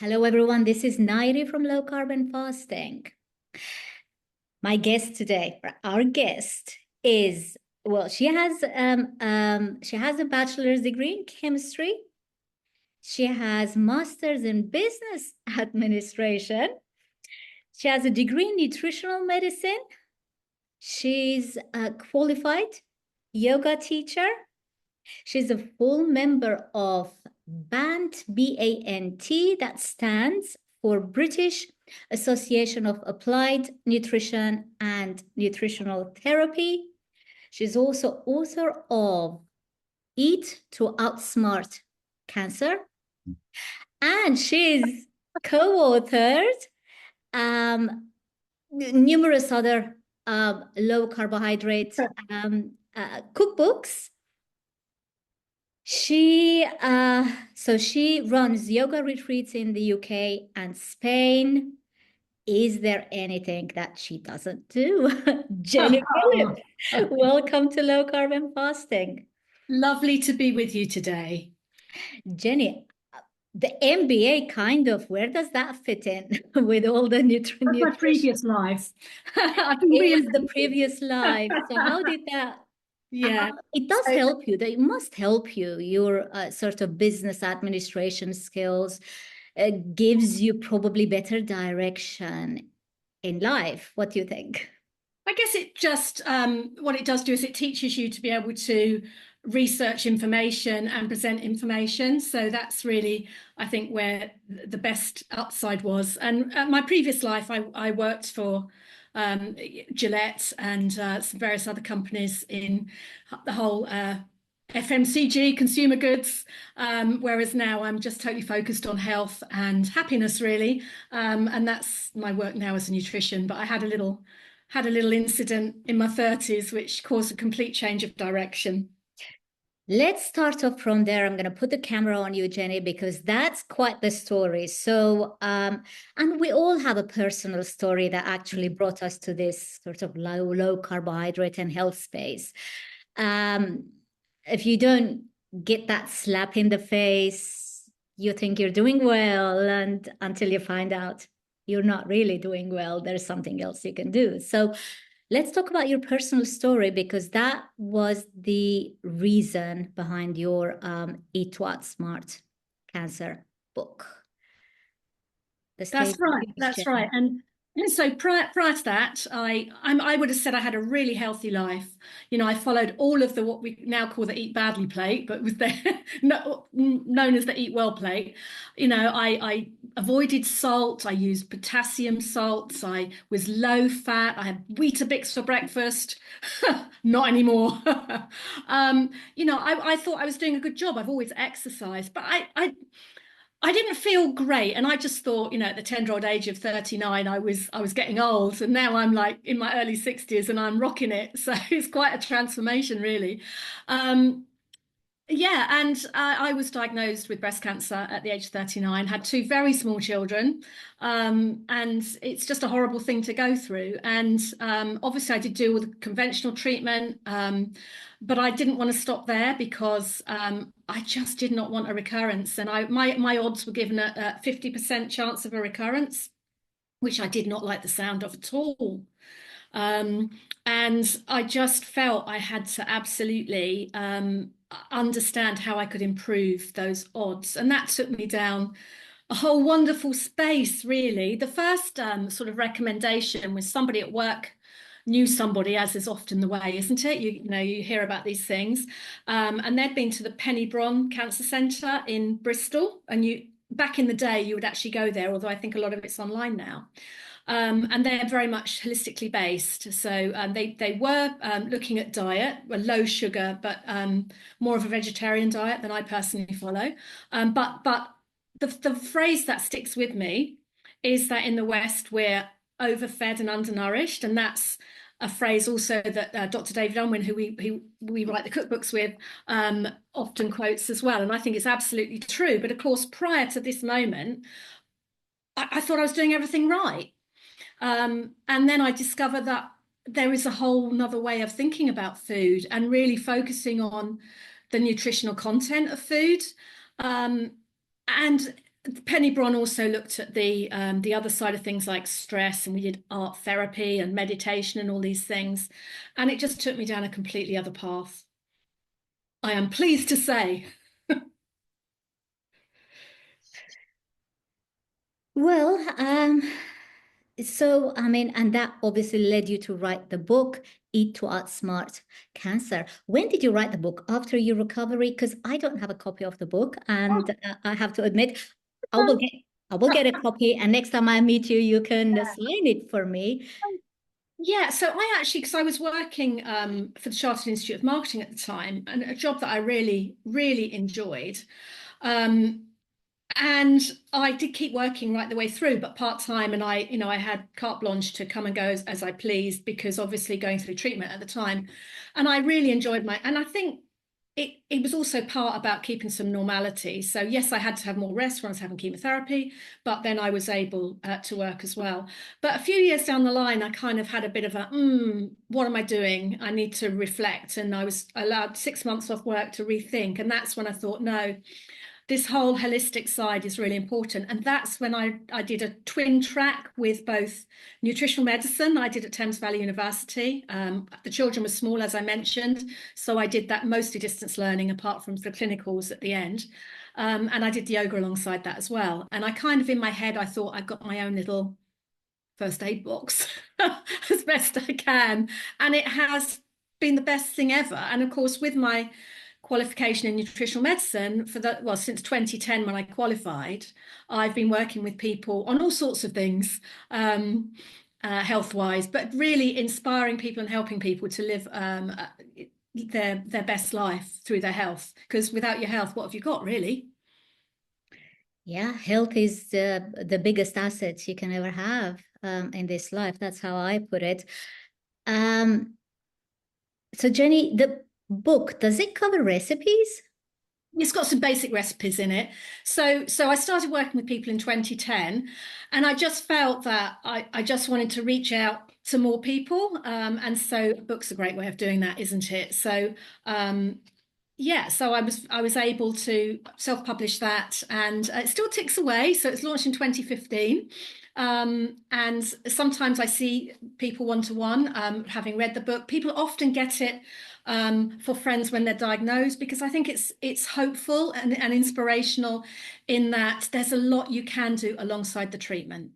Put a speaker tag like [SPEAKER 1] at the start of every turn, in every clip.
[SPEAKER 1] Hello, everyone. This is Nayiri from Low Carb and Fasting. My guest today, our guest is, well, she has a bachelor's degree in chemistry. She has master's in business administration. She has a degree in nutritional medicine. She's a qualified yoga teacher. She's a full member of BANT, B-A-N-T, that stands for British Association of Applied Nutrition and Nutritional Therapy. She's also author of Eat to Outsmart Cancer. And she's co-authored numerous other low carbohydrate cookbooks. She runs yoga retreats in the UK and Spain. Is there anything that she doesn't do? Jenny Phillips, welcome to Low Carb and Fasting.
[SPEAKER 2] Lovely to be with you today.
[SPEAKER 1] Jenny, the MBA kind of, where does that fit in with all the nutrition?
[SPEAKER 2] My previous life.
[SPEAKER 1] It was the previous life. So how did that?
[SPEAKER 2] Yeah,
[SPEAKER 1] it does help you. It must help you. Your sort of business administration skills gives you probably better direction in life. What do you think?
[SPEAKER 2] I guess it just what it does do is it teaches you to be able to research information and present information. So that's really, I think, where the best upside was. And my previous life, I worked for Gillette and some various other companies in the whole FMCG, consumer goods, whereas now I'm just totally focused on health and happiness, really. And that's my work now as a nutrition. But I had a little incident in my 30s which caused a complete change of direction.
[SPEAKER 1] Let's start off from there. I'm going to put the camera on you, Jenny, because that's quite the story. So, and we all have a personal story that actually brought us to this sort of low carbohydrate and health space. If you don't get that slap in the face, you think you're doing well, and until you find out you're not really doing well, there's something else you can do. So let's talk about your personal story, because that was the reason behind your Eat to Outsmart Cancer book.
[SPEAKER 2] That's right. That's right. And so prior to that, I would have said I had a really healthy life. You know, I followed all of the what we now call the Eat Badly plate, but was there known as the Eat Well plate. You know, I avoided salt. I used potassium salts. I was low fat. I had Weetabix for breakfast. Not anymore. You know, I thought I was doing a good job. I've always exercised, but I didn't feel great, and I just thought, you know, at the tender-old age of 39, I was getting old, and now I'm like in my early 60s, and I'm rocking it. So it's quite a transformation, really. Yeah, and I was diagnosed with breast cancer at the age of 39. Had two very small children, and it's just a horrible thing to go through. And obviously, I did do all the conventional treatment. But I didn't want to stop there because I just did not want a recurrence. And my odds were given a 50% chance of a recurrence, which I did not like the sound of at all. And I just felt I had to absolutely understand how I could improve those odds. And that took me down a whole wonderful space, really. The first sort of recommendation was somebody at work knew somebody, as is often the way, isn't it? You know, you hear about these things. And they'd been to the Penny Bron Cancer Centre in Bristol. And back in the day, you would actually go there, although I think a lot of it's online now. And they're very much holistically based. So they were looking at diet, a low sugar, but more of a vegetarian diet than I personally follow. But the phrase that sticks with me is that in the West, we're overfed and undernourished, and that's a phrase also that Dr. David Unwin, who we write the cookbooks with, often quotes as well. And I think it's absolutely true. But of course, prior to this moment, I thought I was doing everything right. And then I discovered that there is a whole nother way of thinking about food and really focusing on the nutritional content of food. And Penny Bron also looked at the other side of things like stress, and we did art therapy and meditation and all these things, and it just took me down a completely other path. I am pleased to say.
[SPEAKER 1] Well, so I mean, and that obviously led you to write the book, Eat to Outsmart Cancer. When did you write the book? After your recovery? Because I don't have a copy of the book, and I have to admit, I will get I will get a copy, and next time I meet you, you can sign it for me.
[SPEAKER 2] Yeah, so I actually, because I was working for the Chartered Institute of Marketing at the time, and a job that I really, really enjoyed. Um, and I did keep working right the way through, but part-time, and I had carte blanche to come and go as I pleased, because obviously going through treatment at the time. And I really enjoyed and I think it was also part about keeping some normality. So yes, I had to have more rest when I was having chemotherapy, but then I was able to work as well. But a few years down the line, I kind of had a bit of a, what am I doing? I need to reflect. And I was allowed 6 months off work to rethink. And that's when I thought, no, this whole holistic side is really important. And that's when I did a twin track with both nutritional medicine I did at Thames Valley University. The children were small, as I mentioned, so I did that mostly distance learning apart from the clinicals at the end. And I did the yoga alongside that as well. And I kind of, in my head, I thought I've got my own little first aid box as best I can. And it has been the best thing ever. And of course, with my qualification in nutritional medicine since 2010 when I qualified, I've been working with people on all sorts of things, health-wise, but really inspiring people and helping people to live their best life through their health. Because without your health, what have you got, really?
[SPEAKER 1] Yeah, health is the biggest asset you can ever have in this life. That's how I put it. So Jenny, the book, does it cover recipes?
[SPEAKER 2] It's got some basic recipes in it. So I started working with people in 2010, and I just felt that I just wanted to reach out to more people. And so a book's a great way of doing that, isn't it? So yeah, so I was able to self-publish that, and it still ticks away. So it's launched in 2015. And sometimes I see people one-to-one, having read the book. People often get it for friends when they're diagnosed, because I think it's hopeful and inspirational in that there's a lot you can do alongside the treatment.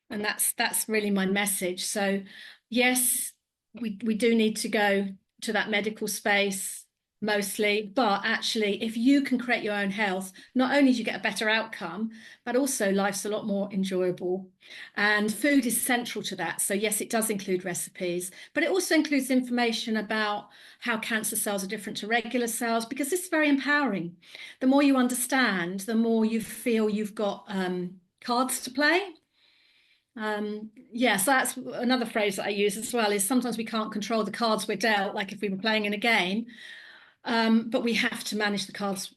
[SPEAKER 2] And that's really my message. So yes, we do need to go to that medical space mostly, but actually if you can create your own health, not only do you get a better outcome, but also life's a lot more enjoyable. And food is central to that. So yes, it does include recipes, but it also includes information about how cancer cells are different to regular cells, because this is very empowering. The more you understand, the more you feel you've got cards to play. Yeah, so that's another phrase that I use as well, is sometimes we can't control the cards we're dealt, like if we were playing in a game, but we have to manage the cards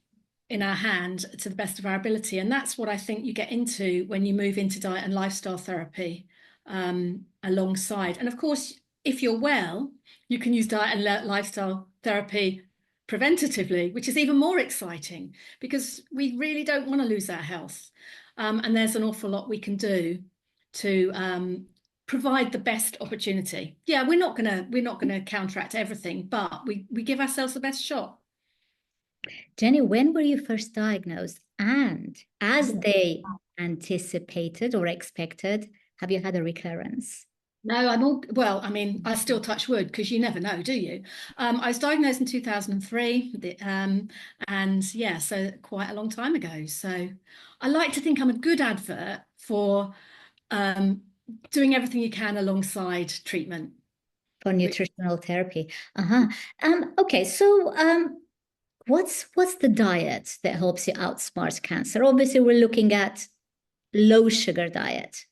[SPEAKER 2] in our hand to the best of our ability. And that's what I think you get into when you move into diet and lifestyle therapy alongside. And of course, if you're well, you can use diet and lifestyle therapy preventatively, which is even more exciting, because we really don't want to lose our health. And there's an awful lot we can do to provide the best opportunity. Yeah, we're not gonna counteract everything, but we give ourselves the best shot.
[SPEAKER 1] Jenny, when were you first diagnosed? And as they anticipated or expected, have you had a recurrence?
[SPEAKER 2] No, I'm all well. I mean, I still touch wood, because you never know, do you? I was diagnosed in 2003, and yeah, so quite a long time ago. So I like to think I'm a good advert for doing everything you can alongside treatment.
[SPEAKER 1] For nutritional therapy. Uh-huh. Okay, so what's the diet that helps you outsmart cancer? Obviously, we're looking at low sugar diet.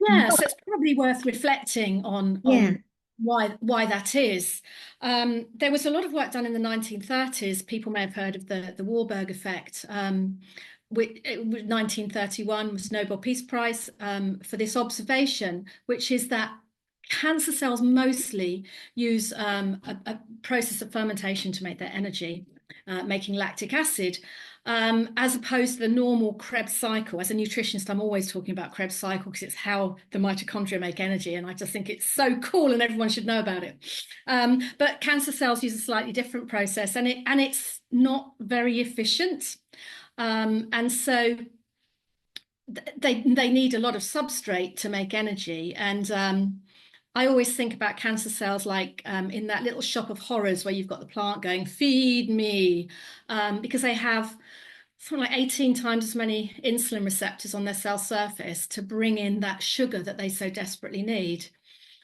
[SPEAKER 2] Yeah,
[SPEAKER 1] But
[SPEAKER 2] so it's probably worth reflecting on
[SPEAKER 1] yeah,
[SPEAKER 2] why that is. There was a lot of work done in the 1930s. People may have heard of the Warburg effect. 1931 was Nobel Peace Prize for this observation, which is that cancer cells mostly use a process of fermentation to make their energy, making lactic acid. as opposed to the normal Krebs cycle. As a nutritionist, I'm always talking about Krebs cycle because it's how the mitochondria make energy, and I just think it's so cool and everyone should know about it. But cancer cells use a slightly different process, and it's not very efficient, and so they need a lot of substrate to make energy. And I always think about cancer cells like in that little shop of horrors where you've got the plant going, feed me, because they have something like 18 times as many insulin receptors on their cell surface to bring in that sugar that they so desperately need.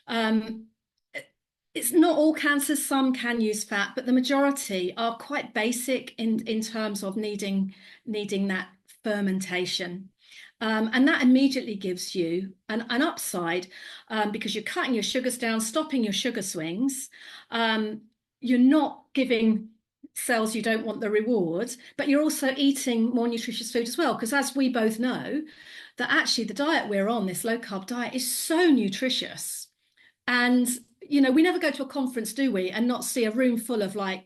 [SPEAKER 2] It's not all cancers, some can use fat, but the majority are quite basic in terms of needing that fermentation. And that immediately gives you an upside because you're cutting your sugars down, stopping your sugar swings. You're not giving cells you don't want the reward, but you're also eating more nutritious food as well. Because as we both know, that actually the diet we're on, this low carb diet, is so nutritious. And, you know, we never go to a conference, do we, and not see a room full of like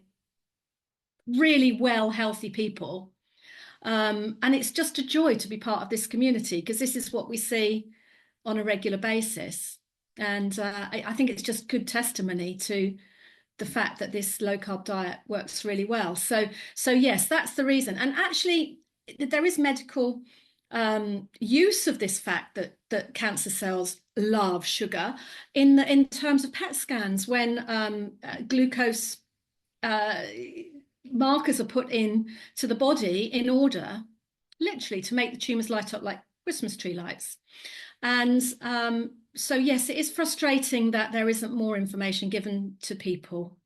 [SPEAKER 2] really well, healthy people. And it's just a joy to be part of this community because this is what we see on a regular basis. And I think it's just good testimony to the fact that this low carb diet works really well. So yes, that's the reason. And actually, there is medical use of this fact that cancer cells love sugar in terms of PET scans when glucose markers are put in to the body in order literally to make the tumors light up like Christmas tree lights. And so yes, it is frustrating that there isn't more information given to people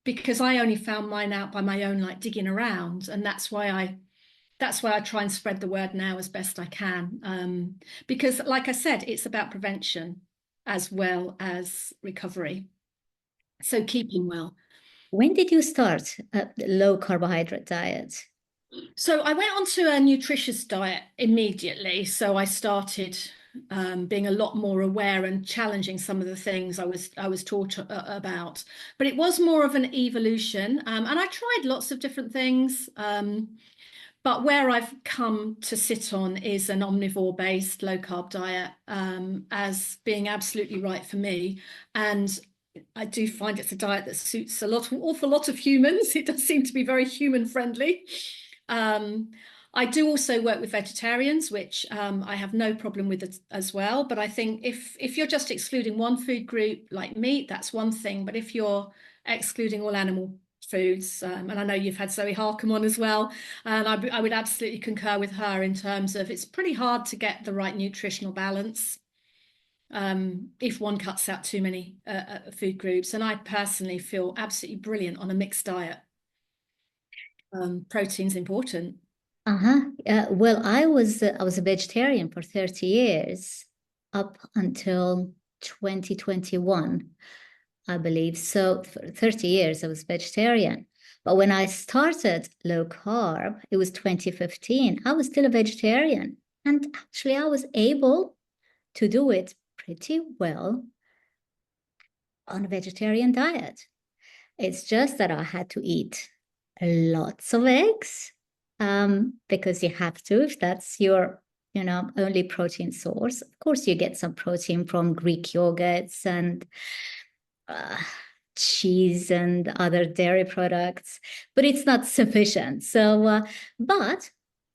[SPEAKER 2] because I only found mine out by my own like digging around, and that's why I try and spread the word now as best I can, because like I said, it's about prevention as well as recovery, so keeping well.
[SPEAKER 1] When did you start a low carbohydrate diet?
[SPEAKER 2] So I went onto a nutritious diet immediately. So I started being a lot more aware and challenging some of the things I was taught about. But it was more of an evolution, and I tried lots of different things. But where I've come to sit on is an omnivore-based low-carb diet as being absolutely right for me. And I do find it's a diet that suits awful lot of humans. It does seem to be very human friendly. I do also work with vegetarians, which I have no problem with as well. But I think if you're just excluding one food group like meat, that's one thing. But if you're excluding all animal foods, and I know you've had Zoe Harcum on as well, and I would absolutely concur with her in terms of it's pretty hard to get the right nutritional balance if one cuts out too many food groups. And I personally feel absolutely brilliant on a mixed diet. Protein's important.
[SPEAKER 1] Well, I was a vegetarian for 30 years up until 2021, I believe. So for 30 years I was vegetarian. But when I started low carb, it was 2015. I was still a vegetarian. And actually I was able to do it pretty well on a vegetarian diet. It's just that I had to eat lots of eggs because you have to if that's your only protein source. Of course, you get some protein from Greek yogurts and cheese and other dairy products, but it's not sufficient. So, but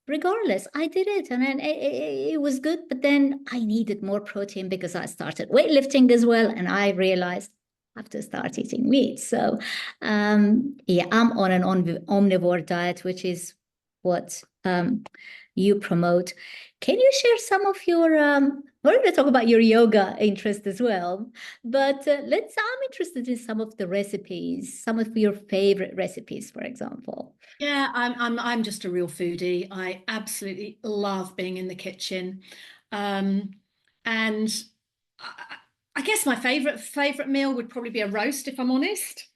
[SPEAKER 1] regardless, I did it, and then it was good. But then I needed more protein because I started weightlifting as well, and I realized I have to start eating meat. So, yeah, I'm on an omnivore diet, which is what you promote. Can you share some of your we're going to talk about your yoga interest as well, but I'm interested in some of the recipes, some of your favorite recipes, for example.
[SPEAKER 2] Yeah, I'm just a real foodie. I absolutely love being in the kitchen. And I guess my favorite meal would probably be a roast, if I'm honest.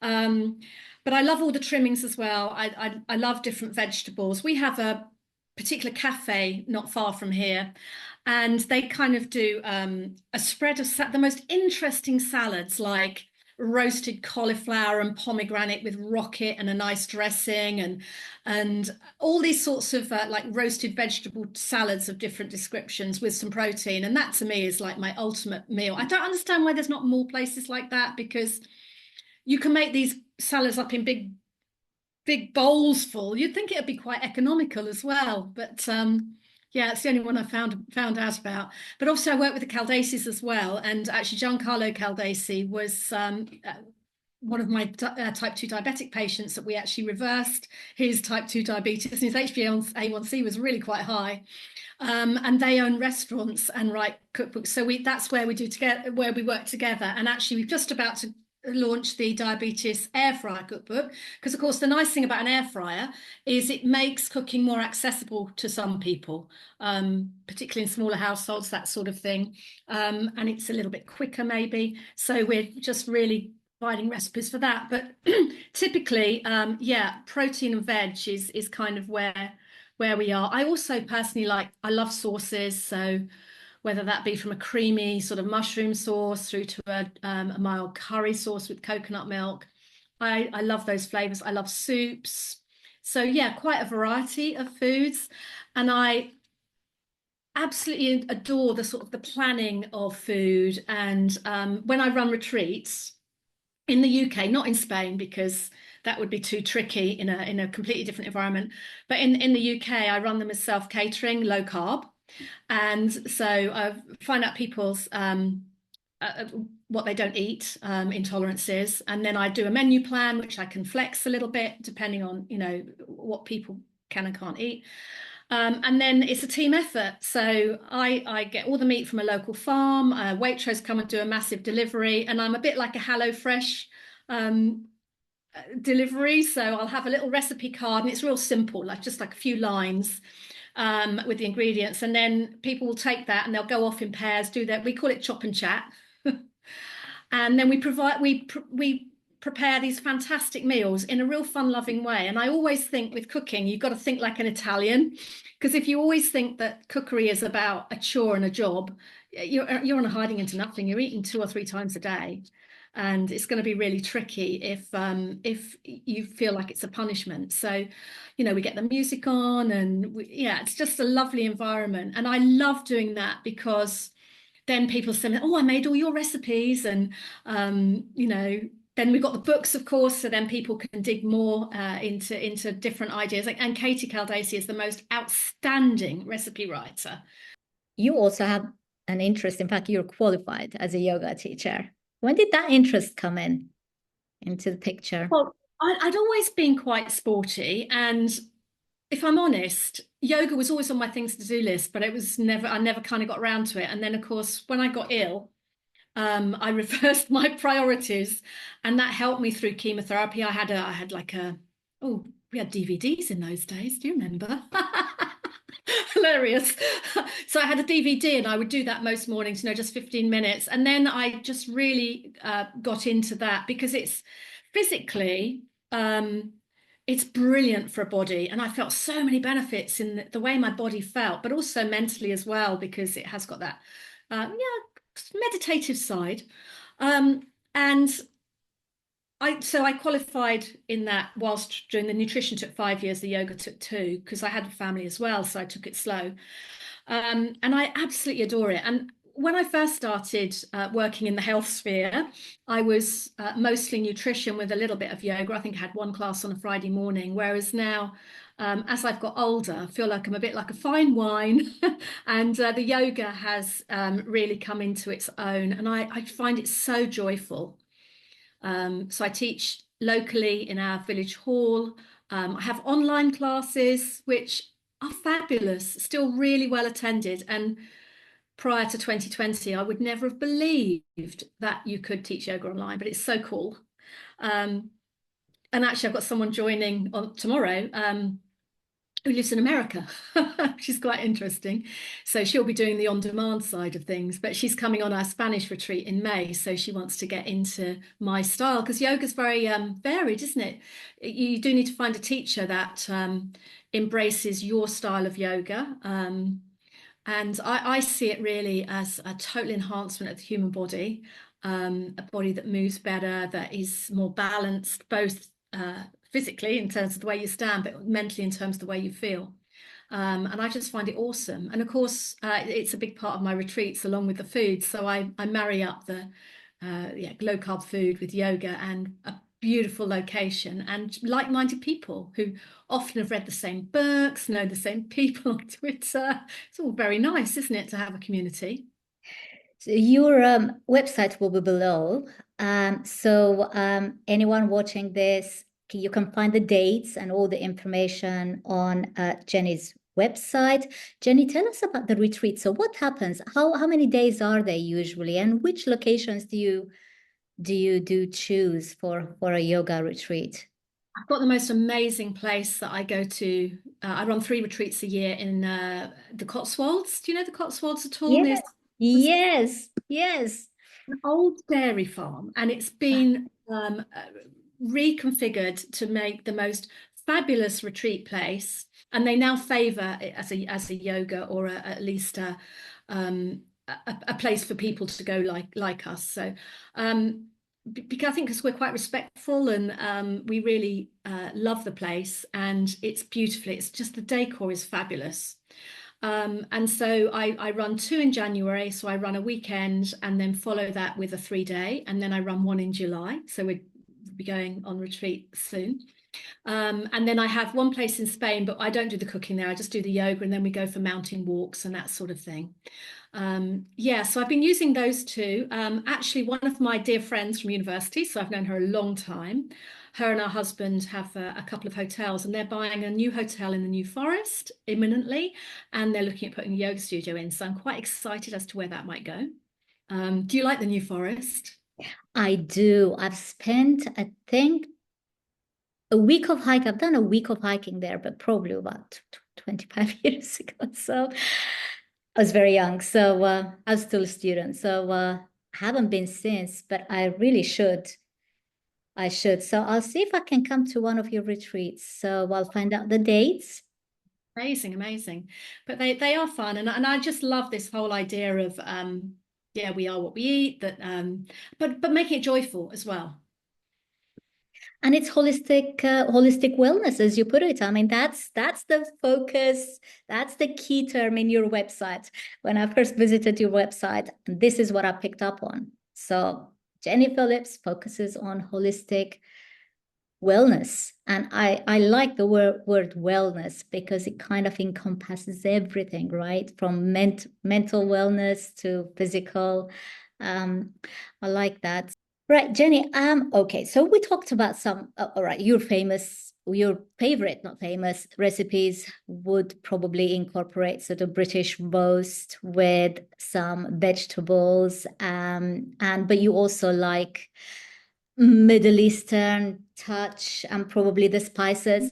[SPEAKER 2] But I love all the trimmings as well. I love different vegetables. We have a particular cafe not far from here, and they kind of do a spread of the most interesting salads, like roasted cauliflower and pomegranate with rocket and a nice dressing, and all these sorts of like roasted vegetable salads of different descriptions with some protein. And that to me is like my ultimate meal. I don't understand why there's not more places like that, because you can make these salads up in big bowls full. You'd think it'd be quite economical as well, but yeah, it's the only one I found out about. But also I work with the Caldaces as well, and actually Giancarlo Caldasi was one of my type 2 diabetic patients that we actually reversed his type 2 diabetes, and his HbA1c was really quite high. And they own restaurants and write cookbooks, so that's where we work together. And actually we're just about to launch the diabetes air fryer cookbook, because of course the nice thing about an air fryer is it makes cooking more accessible to some people, particularly in smaller households, that sort of thing, and it's a little bit quicker maybe, so we're just really providing recipes for that. But typically yeah, protein and veg is kind of where we are. I also personally I love sauces, so whether that be from a creamy sort of mushroom sauce through to a mild curry sauce with coconut milk. I love those flavors. I love soups. So yeah, quite a variety of foods. And I absolutely adore the sort of the planning of food. And when I run retreats in the UK, not in Spain, because that would be too tricky in a completely different environment. But in the UK, I run them as self-catering, low carb. And so I find out people's what they don't eat, intolerances, and then I do a menu plan which I can flex a little bit depending on what people can and can't eat. And then it's a team effort. So I get all the meat from a local farm. Waitrose come and do a massive delivery, and I'm a bit like a HelloFresh delivery. So I'll have a little recipe card, and it's real simple, just like a few lines with the ingredients, and then people will take that and they'll go off in pairs, we call it chop and chat. And then we prepare these fantastic meals in a real fun-loving way. And I always think with cooking, you've got to think like an Italian, because if you always think that cookery is about a chore and a job, you're on a hiding into nothing. You're eating 2 or 3 times a day, and it's going to be really tricky if you feel like it's a punishment. So we get the music on, and yeah, it's just a lovely environment. And I love doing that, because then people say, oh, I made all your recipes. And then we've got the books, of course, so then people can dig more into different ideas. And Katie Caldasi is the most outstanding recipe writer.
[SPEAKER 1] You also have an interest. In fact, you're qualified as a yoga teacher. When did that interest come into the picture?
[SPEAKER 2] Well, I'd always been quite sporty, and if I'm honest, yoga was always on my things to do list, but I never kind of got around to it. And then, of course, when I got ill, I reversed my priorities, and that helped me through chemotherapy. we had DVDs in those days. Do you remember? Hilarious. So I had a DVD, and I would do that most mornings, just 15 minutes. And then I just really got into that, because it's physically, it's brilliant for a body. And I felt so many benefits in the way my body felt, but also mentally as well, because it has got that meditative side. And I qualified in that, whilst doing the nutrition took 5 years, the yoga took 2, because I had a family as well, so I took it slow. And I absolutely adore it. And when I first started working in the health sphere, I was mostly nutrition with a little bit of yoga. I think I had 1 class on a Friday morning, whereas now, as I've got older, I feel like I'm a bit like a fine wine, and the yoga has really come into its own, and I find it so joyful. So I teach locally in our village hall. I have online classes, which are fabulous, still really well attended. And prior to 2020, I would never have believed that you could teach yoga online, but it's so cool. And actually, I've got someone joining on tomorrow who lives in America, which is quite interesting. So she'll be doing the on-demand side of things, but she's coming on our Spanish retreat in May. So she wants to get into my style, because yoga's very varied, isn't it? You do need to find a teacher that embraces your style of yoga. And I see it really as a total enhancement of the human body. a body that moves better, that is more balanced, both physically in terms of the way you stand, but mentally in terms of the way you feel. And I just find it awesome. And of course, it's a big part of my retreats along with the food. So I marry up the low carb food with yoga and a beautiful location and like-minded people who often have read the same books, know the same people on Twitter. It's all very nice, isn't it, to have a community?
[SPEAKER 1] So your website will be below. Anyone watching this, you can find the dates and all the information on Jenny's website. Jenny, tell us about the retreat. So what happens? How many days are they usually, and which locations do you choose for a yoga retreat?
[SPEAKER 2] I've got the most amazing place that I go to. I run 3 retreats a year in the Cotswolds. Do you know the Cotswolds at all?
[SPEAKER 1] Yeah. Yes, yes.
[SPEAKER 2] An old dairy farm, and it's been reconfigured to make the most fabulous retreat place. And they now favour it as a yoga or at least a place for people to go like us. So because I think because we're quite respectful and we really love the place and it's beautiful. It's just the decor is fabulous. And so I run 2 in January. So I run a weekend and then follow that with a 3-day. And then I run one in July. So we'll be going on retreat soon. And then I have one place in Spain, but I don't do the cooking there. I just do the yoga and then we go for mountain walks and that sort of thing. Yeah, so I've been using those two. Actually, one of my dear friends from university, so I've known her a long time. Her and her husband have a couple of hotels, and they're buying a new hotel in the New Forest imminently, and they're looking at putting a yoga studio in. So I'm quite excited as to where that might go. Do you like the New Forest?
[SPEAKER 1] I do. I've spent, I think, a week of hike. I've done a week of hiking there, but probably about 25 years ago. So I was very young. So I was still a student. So I haven't been since, but I really should. I should. So I'll see if I can come to one of your retreats. So I'll find out the dates.
[SPEAKER 2] Amazing, amazing. But they are fun, and I just love this whole idea of yeah, we are what we eat. That but making it joyful as well.
[SPEAKER 1] And it's holistic wellness, as you put it. I mean, that's the focus. That's the key term in your website. When I first visited your website, this is what I picked up on. So Jenny Phillips focuses on holistic wellness, and I like the word wellness because it kind of encompasses everything, right? From mental wellness to physical. Um, I like that. Right, Jenny. Okay, so we talked about some, all right, your favorite, not famous recipes would probably incorporate sort of British roast with some vegetables, but you also like Middle Eastern touch and probably the spices.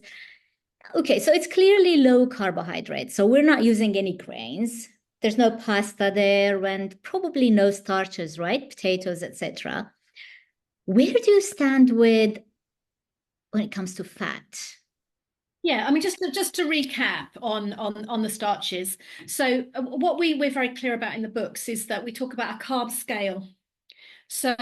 [SPEAKER 1] Okay, so it's clearly low carbohydrate. So we're not using any grains. There's no pasta there and probably no starches, right? Potatoes, etc. Where do you stand with when it comes to fat?
[SPEAKER 2] Yeah, I mean, just to recap on the starches. So what we're very clear about in the books is that we talk about a carb scale. So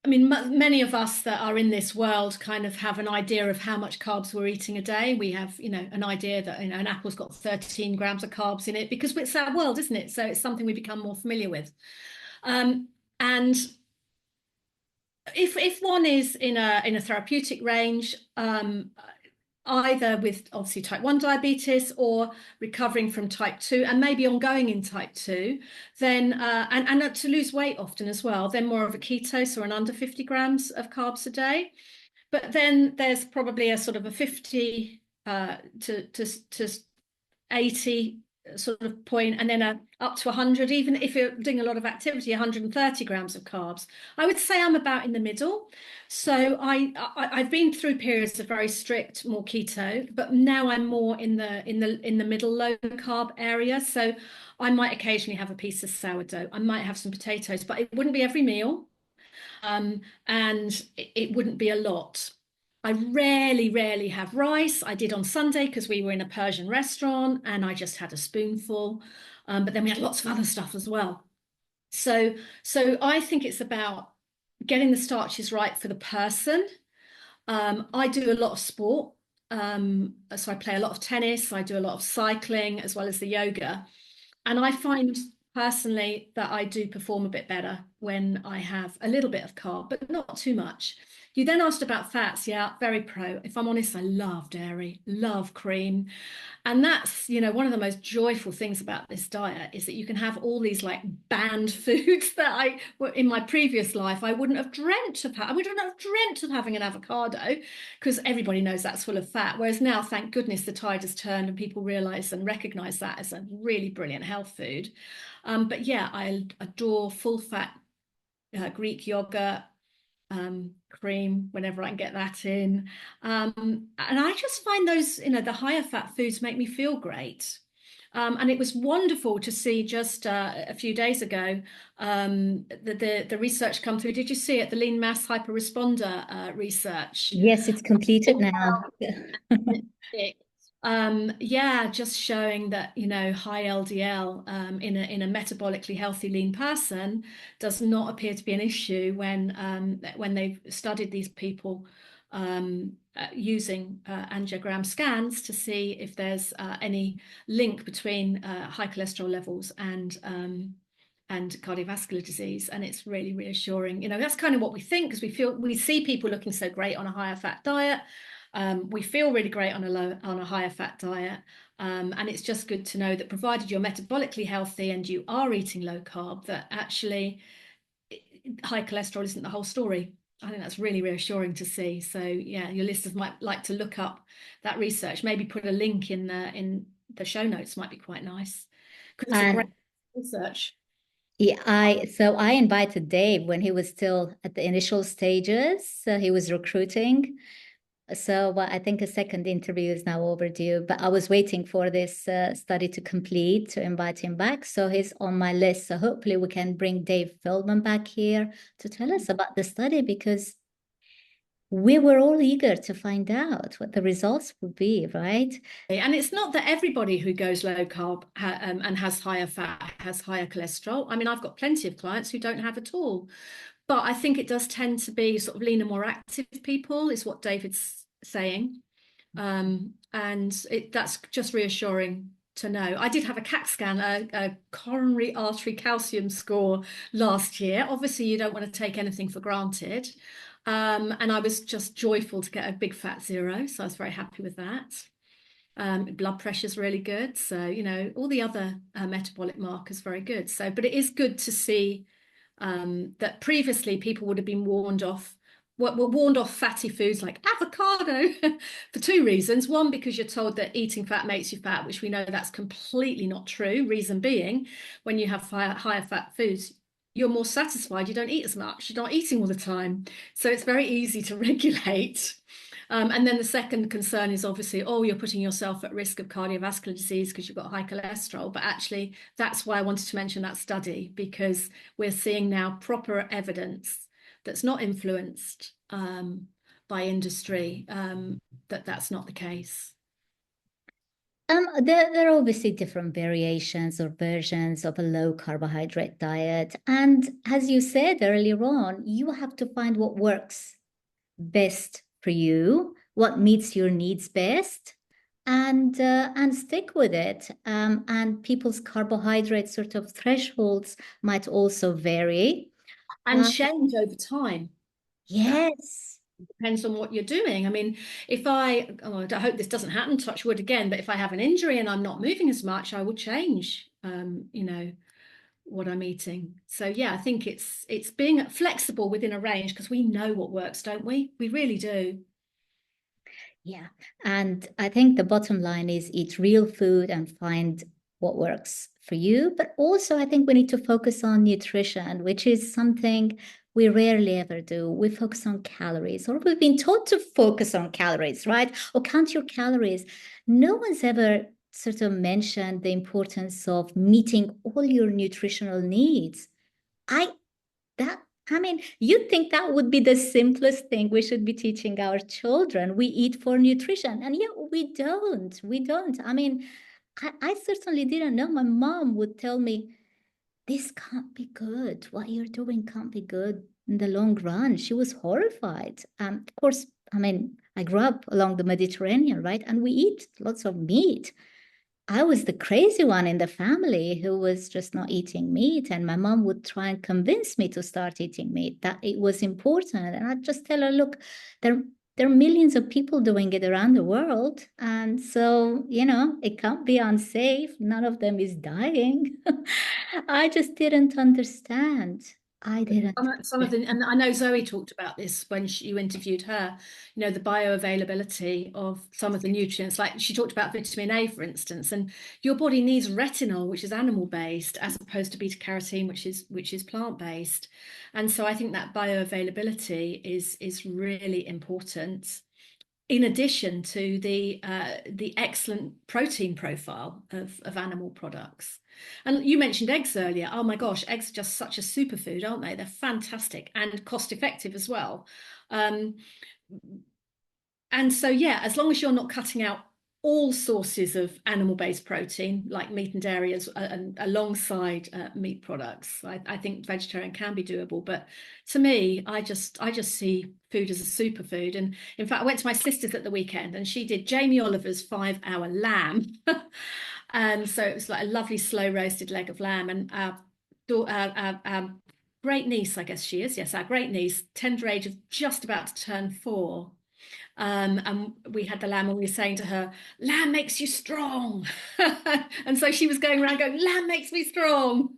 [SPEAKER 2] I mean, many of us that are in this world kind of have an idea of how much carbs we're eating a day. We have, an idea that an apple's got 13 grams of carbs in it because it's our world, isn't it? So it's something we become more familiar with. And if one is in a therapeutic range, either with obviously type 1 diabetes or recovering from type 2 and maybe ongoing in type 2, then and to lose weight often as well, then more of a keto, so an under 50 grams of carbs a day. But then there's probably a sort of a 50 to 80 sort of point, and then up to 100, even if you're doing a lot of activity, 130 grams of carbs. I would say I'm about in the middle. So I've been through periods of very strict, more keto, but now I'm more in the middle low carb area. So I might occasionally have a piece of sourdough. I might have some potatoes, but it wouldn't be every meal. And it wouldn't be a lot. I rarely have rice. I did on Sunday because we were in a Persian restaurant and I just had a spoonful. But then we had lots of other stuff as well. So I think it's about getting the starches right for the person. I do a lot of sport. So I play a lot of tennis, I do a lot of cycling as well as the yoga. And I find personally that I do perform a bit better when I have a little bit of carb, but not too much. You then asked about fats. Yeah, very pro. If I'm honest, I love dairy, love cream. And that's, one of the most joyful things about this diet is that you can have all these like banned foods that in my previous life, I wouldn't have dreamt of. I wouldn't have dreamt of having an avocado because everybody knows that's full of fat. Whereas now, thank goodness, the tide has turned and people realize and recognize that as a really brilliant health food. But yeah, I adore full fat Greek yogurt, cream whenever I can get that in. And I just find those, the higher fat foods make me feel great. And it was wonderful to see just a few days ago the research come through. Did you see it? The lean mass hyperresponder research.
[SPEAKER 1] Yes, it's completed now.
[SPEAKER 2] Yeah, just showing that, high LDL in a metabolically healthy lean person does not appear to be an issue when they've studied these people using angiogram scans to see if there's any link between high cholesterol levels and cardiovascular disease. And it's really reassuring. That's kind of what we think because we see people looking so great on a higher fat diet. We feel really great on a higher fat diet. And it's just good to know that provided you're metabolically healthy and you are eating low carb, that actually high cholesterol isn't the whole story. I think that's really reassuring to see. So yeah, your listeners might like to look up that research. Maybe put a link in the show notes might be quite nice because it's a great
[SPEAKER 1] And
[SPEAKER 2] research.
[SPEAKER 1] yeah, I invited Dave when he was still at the initial stages. So he was recruiting. So I think a second interview is now overdue, but I was waiting for this study to complete to invite him back. So he's on my list. So hopefully we can bring Dave Feldman back here to tell us about the study because we were all eager to find out what the results would be, right?
[SPEAKER 2] And it's not that everybody who goes low carb and has higher fat has higher cholesterol. I mean, I've got plenty of clients who don't have at all. But I think it does tend to be sort of leaner, more active people, is what David's saying. And that's just reassuring to know. I did have a CAT scan, a coronary artery calcium score last year. Obviously, you don't want to take anything for granted. And I was just joyful to get a big fat 0. So I was very happy with that. Blood pressure's really good. So, all the other metabolic markers very good. So, but it is good to see that previously people would have been warned off fatty foods like avocado for 2 reasons. One, because you're told that eating fat makes you fat, which we know that's completely not true. Reason being, when you have higher fat foods, you're more satisfied. You don't eat as much. You're not eating all the time. So it's very easy to regulate. And then the second concern is obviously, you're putting yourself at risk of cardiovascular disease because you've got high cholesterol. But actually, that's why I wanted to mention that study, because we're seeing now proper evidence that's not influenced by industry that's not the case.
[SPEAKER 1] There are obviously different variations or versions of a low carbohydrate diet. And as you said earlier on, you have to find what works best for you, what meets your needs best, and stick with it. And people's carbohydrate sort of thresholds might also vary.
[SPEAKER 2] And change over time. That
[SPEAKER 1] Yes.
[SPEAKER 2] depends on what you're doing. I mean, if I hope this doesn't happen, touch wood again, but if I have an injury and I'm not moving as much, I will change, what I'm eating. So yeah, I think it's being flexible within a range because we know what works, don't we? We really do.
[SPEAKER 1] Yeah. And I think the bottom line is eat real food and find what works for you. But also, I think we need to focus on nutrition, which is something we rarely ever do. We focus on calories, or we've been taught to focus on calories, right? Or count your calories. No one's ever sort of mentioned the importance of meeting all your nutritional needs. I I mean, you'd think that would be the simplest thing we should be teaching our children. We eat for nutrition. And yet we don't. We don't. I mean, I certainly didn't know. My mom would tell me, this can't be good. What you're doing can't be good in the long run. She was horrified. Of course, I mean, I grew up along the Mediterranean, right? And we eat lots of meat. I was the crazy one in the family who was just not eating meat. And my mom would try and convince me to start eating meat, that it was important. And I'd just tell her, look, there are millions of people doing it around the world. And so, it can't be unsafe. None of them is dying. I just didn't understand. I didn't.
[SPEAKER 2] Some of the, and I know Zoe talked about this when you interviewed her, the bioavailability of some of the nutrients. Like she talked about vitamin A, for instance, and your body needs retinol, which is animal based, as opposed to beta carotene, which is plant based. And so I think that bioavailability is really important, in addition to the excellent protein profile of animal products. And you mentioned eggs earlier. Oh my gosh, eggs are just such a superfood, aren't they? They're fantastic and cost effective as well. And so, yeah, as long as you're not cutting out all sources of animal-based protein, like meat and dairy, alongside meat products, I think vegetarian can be doable. But to me, I just see food as a superfood. And in fact, I went to my sister's at the weekend, and she did Jamie Oliver's 5-hour lamb, and so it was like a lovely slow roasted leg of lamb. And our great niece, I guess she is, yes, our great niece, tender age of just about to turn 4. And we had the lamb, and we were saying to her, lamb makes you strong. And so she was going around going, lamb makes me strong.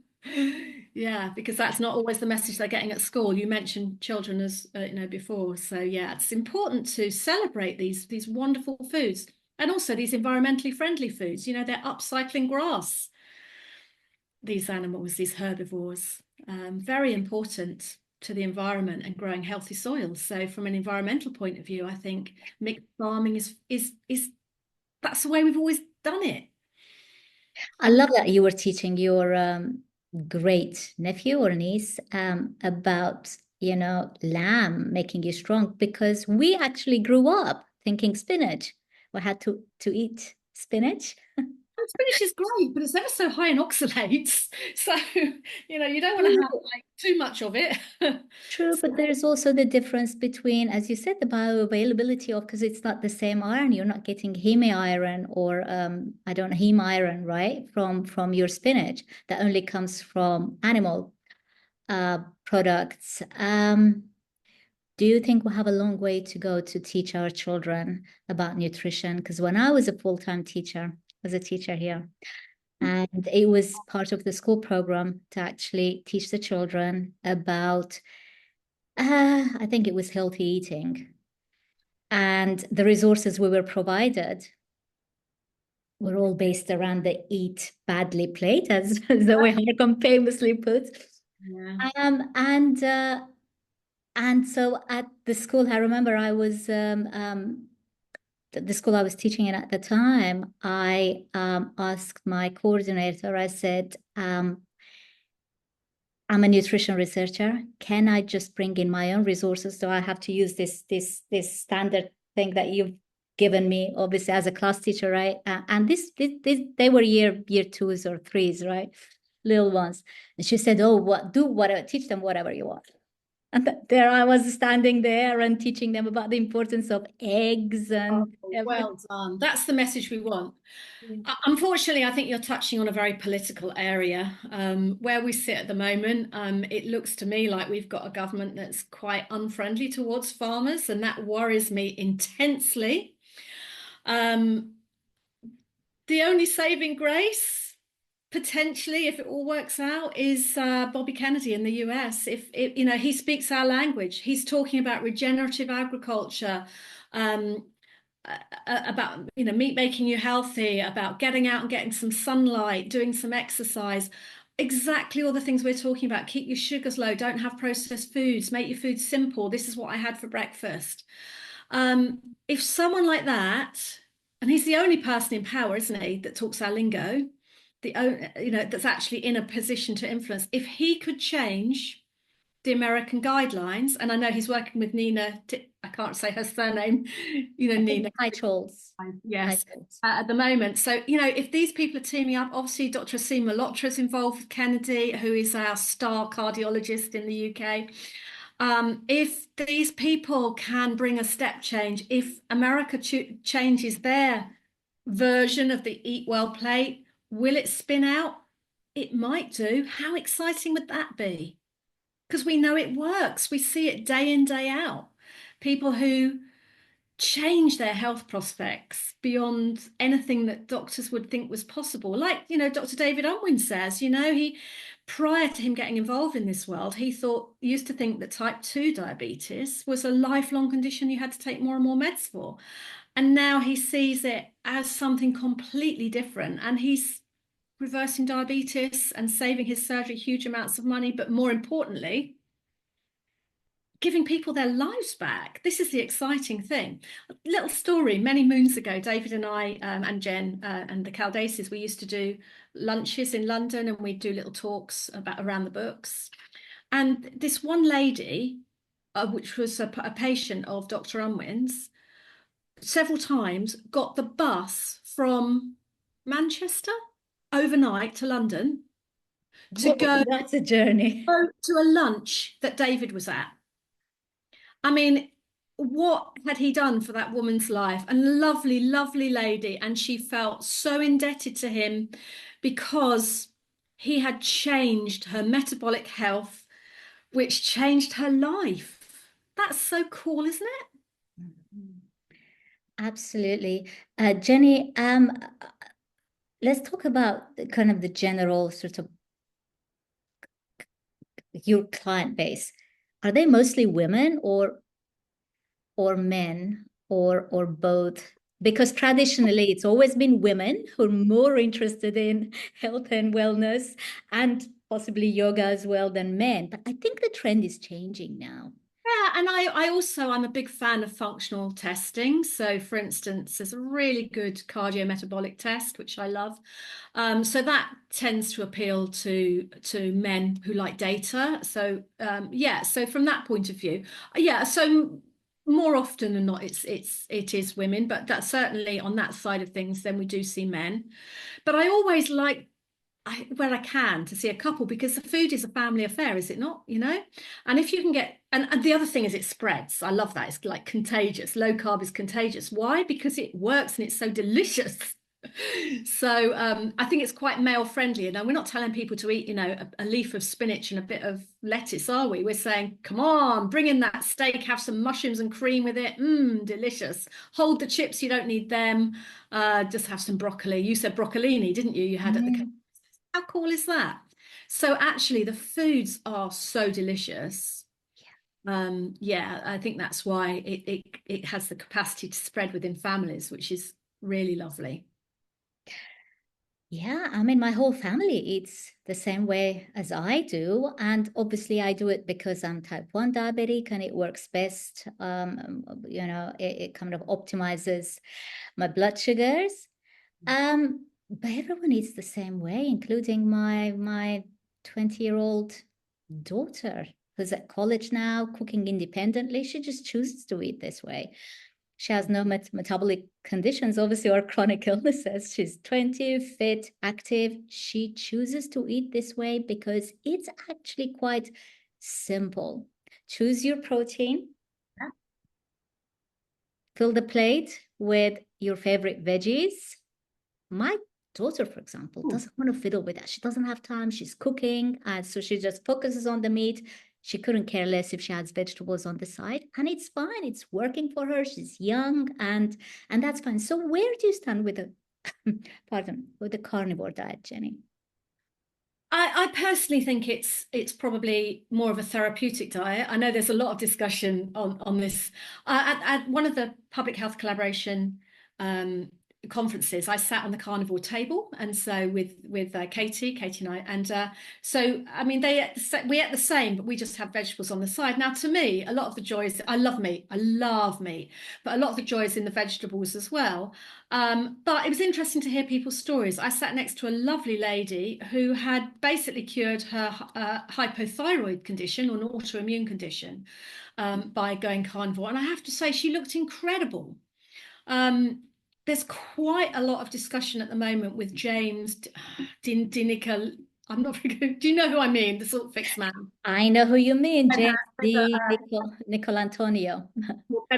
[SPEAKER 2] Yeah, because that's not always the message they're getting at school. You mentioned children as before. So yeah, it's important to celebrate these wonderful foods, and also these environmentally friendly foods. They're upcycling grass, these animals, these herbivores. Very important to the environment and growing healthy soils. So from an environmental point of view, I think mixed farming is that's the way we've always done it.
[SPEAKER 1] I love that you were teaching your great nephew or niece about, lamb making you strong, because we actually grew up thinking spinach. We had to eat spinach.
[SPEAKER 2] Spinach is great, but it's ever so high in oxalates. So, you don't want to have like too much of it.
[SPEAKER 1] True, but there's also the difference between, as you said, the bioavailability of, because it's not the same iron. You're not getting heme iron or I don't know, heme iron, right? From your spinach. That only comes from animal products. Do you think we'll have a long way to go to teach our children about nutrition? Because when I was a full-time teacher, as a teacher here, and it was part of the school program to actually teach the children about, I think it was healthy eating. And the resources we were provided were all based around the eat badly plate, as Zoe Harcombe famously put.
[SPEAKER 2] Yeah.
[SPEAKER 1] And so at the school, I remember I was the school I was teaching in at the time, I asked my coordinator, I said, I'm a nutrition researcher. Can I just bring in my own resources? Do I have to use this standard thing that you've given me, obviously, as a class teacher, right? And this they were year 2s or 3s, right? Little ones. And she said, oh, whatever, teach them whatever you want. And there I was standing there and teaching them about the importance of eggs and
[SPEAKER 2] well done. That's the message we want.
[SPEAKER 1] Yeah.
[SPEAKER 2] Unfortunately, I think you're touching on a very political area. Where we sit at the moment, it looks to me like we've got a government that's quite unfriendly towards farmers, and that worries me intensely. The only saving grace, potentially, if it all works out, is Bobby Kennedy in the US. If he speaks our language, he's talking about regenerative agriculture, about meat making you healthy, about getting out and getting some sunlight, doing some exercise. Exactly all the things we're talking about. Keep your sugars low, don't have processed foods, make your food simple. This is what I had for breakfast. If someone like that, and he's the only person in power, isn't he, that talks our lingo, that's actually in a position to influence. If he could change the American guidelines, and I know he's working with Nina I can't say her surname, you know, Nina.
[SPEAKER 1] Hi, Charles. Hi,
[SPEAKER 2] Yes,
[SPEAKER 1] Charles.
[SPEAKER 2] at the moment. So, you know, if these people are teaming up, obviously Dr. Asim Malhotra is involved with Kennedy, who is our star cardiologist in the UK. If these people can bring a step change, if America changes their version of the Eat Well plate, will it spin out? It might do. How exciting would that be? Because we know it works. We see it day in, day out. People who change their health prospects beyond anything that doctors would think was possible. Like, you know, Dr. David Unwin says, you know, prior to him getting involved in this world, he used to think that type 2 diabetes was a lifelong condition you had to take more and more meds for. And now he sees it as something completely different. And he's reversing diabetes and saving his surgery huge amounts of money. But more importantly, giving people their lives back. This is the exciting thing. A little story, many moons ago, David and I and Jen and the Caldaces, we used to do lunches in London, and we'd do little talks around the books. And this one lady, which was a patient of Dr. Unwin's, several times got the bus from Manchester overnight to London to
[SPEAKER 1] Whoa, that's a journey.
[SPEAKER 2] go to a lunch that David was at. I mean, what had he done for that woman's life? A lovely, lovely lady. And she felt so indebted to him because he had changed her metabolic health, which changed her life. That's so cool, isn't it?
[SPEAKER 1] Absolutely. Jenny, let's talk about kind of the general sort of your client base. Are they mostly women or men or both? Because traditionally it's always been women who are more interested in health and wellness and possibly yoga as well than men. But I think the trend is changing now.
[SPEAKER 2] Yeah, and I'm a big fan of functional testing. So, for instance, there's a really good cardiometabolic test, which I love. So that tends to appeal to men who like data. So, yeah. So from that point of view, yeah. So more often than not, it is women, but that's certainly on that side of things. Then we do see men. But I always like where I can to see a couple, because the food is a family affair, is it not? You know, and if you can get, and the other thing is it spreads. I love that. It's like contagious. Low carb is contagious. Why? Because it works and it's so delicious. So I think it's quite male friendly. And we're not telling people to eat, you know, a leaf of spinach and a bit of lettuce, are we? We're saying, come on, bring in that steak, have some mushrooms and cream with it. Delicious. Hold the chips, you don't need them. Just have some broccoli. You said broccolini, didn't you? You had at the. How cool is that? So actually, the foods are so delicious. Yeah, I think that's why it has the capacity to spread within families, which is really lovely.
[SPEAKER 1] Yeah, I mean, my whole family eats the same way as I do. And obviously, I do it because I'm type 1 diabetic and it works best. It kind of optimizes my blood sugars. But everyone eats the same way, including my 20-year-old daughter who's at college now, cooking independently. She just chooses to eat this way. She has no metabolic conditions, obviously, or chronic illnesses. She's 20, fit, active. She chooses to eat this way because it's actually quite simple. Choose your protein, fill the plate with your favorite veggies. My daughter, for example, doesn't want to fiddle with that. She doesn't have time. She's cooking, and so she just focuses on the meat. She couldn't care less if she has vegetables on the side, and it's fine. It's working for her. She's young, and that's fine. So where do you stand with the with the carnivore diet, Jenny?
[SPEAKER 2] I personally think it's probably more of a therapeutic diet. I know there's a lot of discussion on this. At one of the public health collaboration conferences, I sat on the carnivore table, and so with Katie and I, and so I mean we ate the same, but we just had vegetables on the side. Now, to me, a lot of the joys, I love meat, but a lot of the joys in the vegetables as well. But it was interesting to hear people's stories. I sat next to a lovely lady who had basically cured her hypothyroid condition, or an autoimmune condition, by going carnivore, and I have to say she looked incredible. There's quite a lot of discussion at the moment with James Dinica. I'm not very good. Do you know who I mean? The salt fix man.
[SPEAKER 1] I know who you mean,
[SPEAKER 2] And,
[SPEAKER 1] James D.
[SPEAKER 2] uh,
[SPEAKER 1] Nicol Antonio.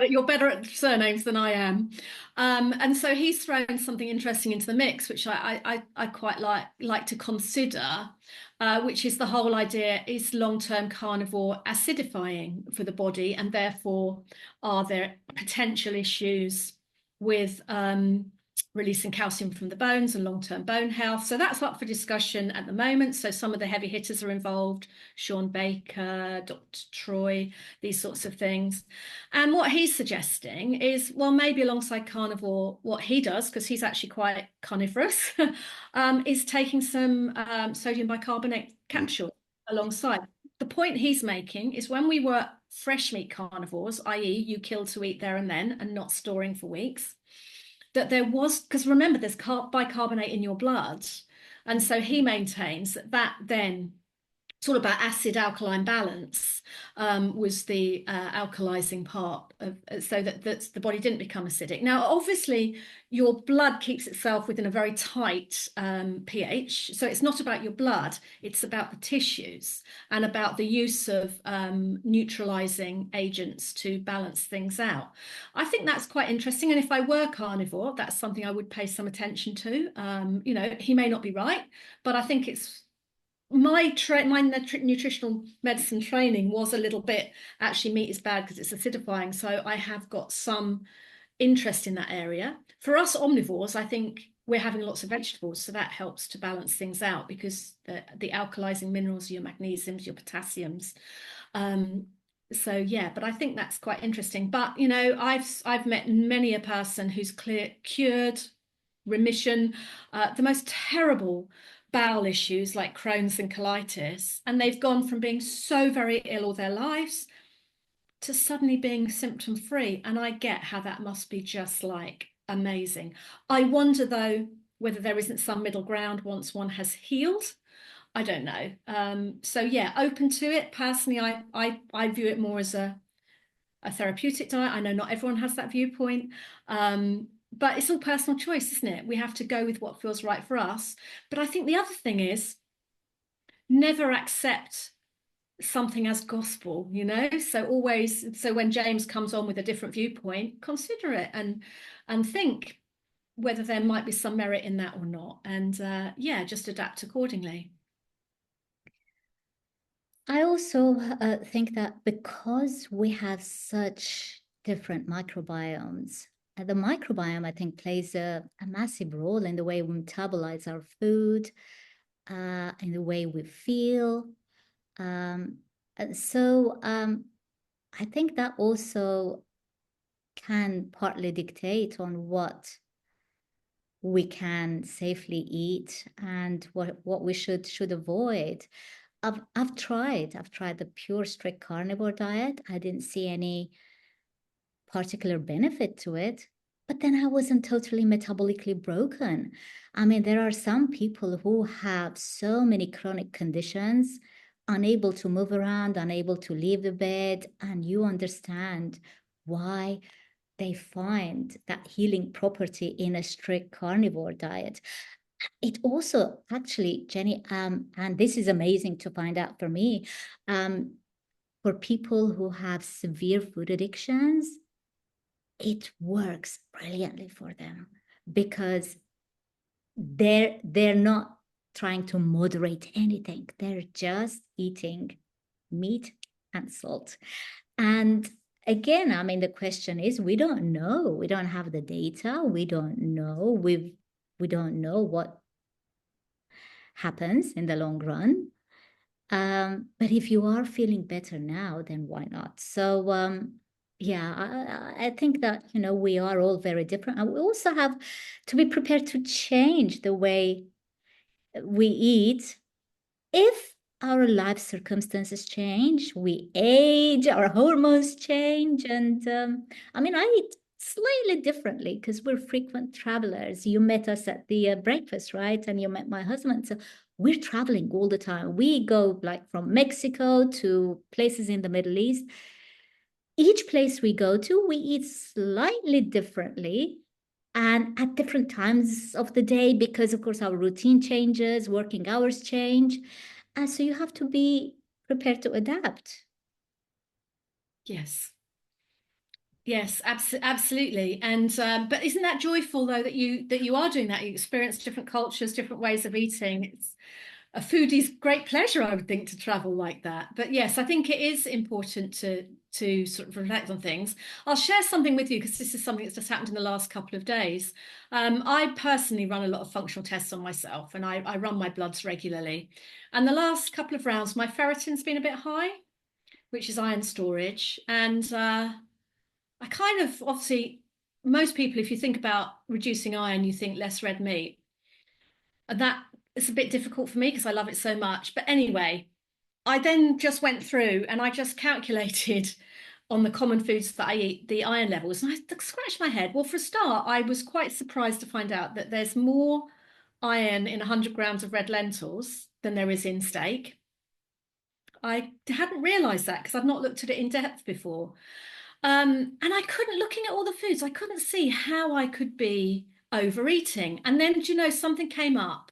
[SPEAKER 2] you're better at surnames than I am. And so he's thrown something interesting into the mix, which I quite like to consider, which is the whole idea: is long-term carnivore acidifying for the body, and therefore are there potential issues with releasing calcium from the bones and long-term bone health? So that's up for discussion at the moment. So some of the heavy hitters are involved: Sean Baker, Dr. Troy, these sorts of things. And what he's suggesting is, well, maybe alongside carnivore, what he does, because he's actually quite carnivorous, is taking some sodium bicarbonate capsule alongside. The point he's making is, when we were fresh meat carnivores, i.e. you kill to eat there and then and not storing for weeks, that there was, because remember, there's bicarbonate in your blood. And so he maintains that then sort of about acid alkaline balance was the alkalizing part of, so that the body didn't become acidic. Now, obviously, your blood keeps itself within a very tight pH. So it's not about your blood, it's about the tissues and about the use of neutralizing agents to balance things out. I think that's quite interesting. And if I were carnivore, that's something I would pay some attention to. You know, he may not be right, but I think it's my nutritional medicine training was a little bit, actually meat is bad because it's acidifying. So I have got some interest in that area. For us omnivores, I think we're having lots of vegetables, so that helps to balance things out, because the alkalizing minerals, your magnesiums, your potassiums. So yeah, but I think that's quite interesting. But you know, I've met many a person who's cured, remission, the most terrible bowel issues like Crohn's and colitis, and they've gone from being so very ill all their lives to suddenly being symptom free. And I get how that must be just like amazing. I wonder though whether there isn't some middle ground once one has healed. I don't know. So yeah, open to it. Personally, I view it more as a therapeutic diet. I know not everyone has that viewpoint. But it's all personal choice, isn't it? We have to go with what feels right for us. But I think the other thing is, never accept something as gospel, you know? So when James comes on with a different viewpoint, consider it and think whether there might be some merit in that or not. And yeah, just adapt accordingly.
[SPEAKER 1] I also think that because we have such different microbiomes, the microbiome, I think, plays a massive role in the way we metabolize our food, in the way we feel. So I think that also can partly dictate on what we can safely eat and what we should avoid. I've tried the pure strict carnivore diet. I didn't see any particular benefit to it, but then I wasn't totally metabolically broken. I mean, there are some people who have so many chronic conditions, unable to move around, unable to leave the bed, and you understand why they find that healing property in a strict carnivore diet. It also actually, Jenny, and this is amazing to find out for me, for people who have severe food addictions, it works brilliantly for them because they're not trying to moderate anything. They're just eating meat and salt. And again, I mean, the question is, we don't know. We don't have the data. We don't know. We don't know what happens in the long run. But if you are feeling better now, then why not? So Yeah, I think that, we are all very different. And we also have to be prepared to change the way we eat if our life circumstances change, we age, our hormones change. And I mean, I eat slightly differently because we're frequent travelers. You met us at the breakfast, right? And you met my husband. So we're traveling all the time. We go like from Mexico to places in the Middle East. Each place we go to, we eat slightly differently and at different times of the day because, of course, our routine changes, working hours change. And so you have to be prepared to adapt.
[SPEAKER 2] Yes. Yes, absolutely. And but isn't that joyful though that you are doing that? You experience different cultures, different ways of eating. It's a foodie's great pleasure, I would think, to travel like that. But yes, I think it is important to sort of reflect on things. I'll share something with you because this is something that's just happened in the last couple of days. I personally run a lot of functional tests on myself, and I run my bloods regularly. And the last couple of rounds, my ferritin's been a bit high, which is iron storage, and I kind of obviously most people, if you think about reducing iron, you think less red meat. And that it's a bit difficult for me because I love it so much. But anyway, I then just went through and I just calculated on the common foods that I eat, the iron levels. And I scratched my head. Well, for a start, I was quite surprised to find out that there's more iron in 100 grams of red lentils than there is in steak. I hadn't realized that because I've not looked at it in depth before. And I couldn't, looking at all the foods, I couldn't see how I could be overeating. And then, do you know, something came up.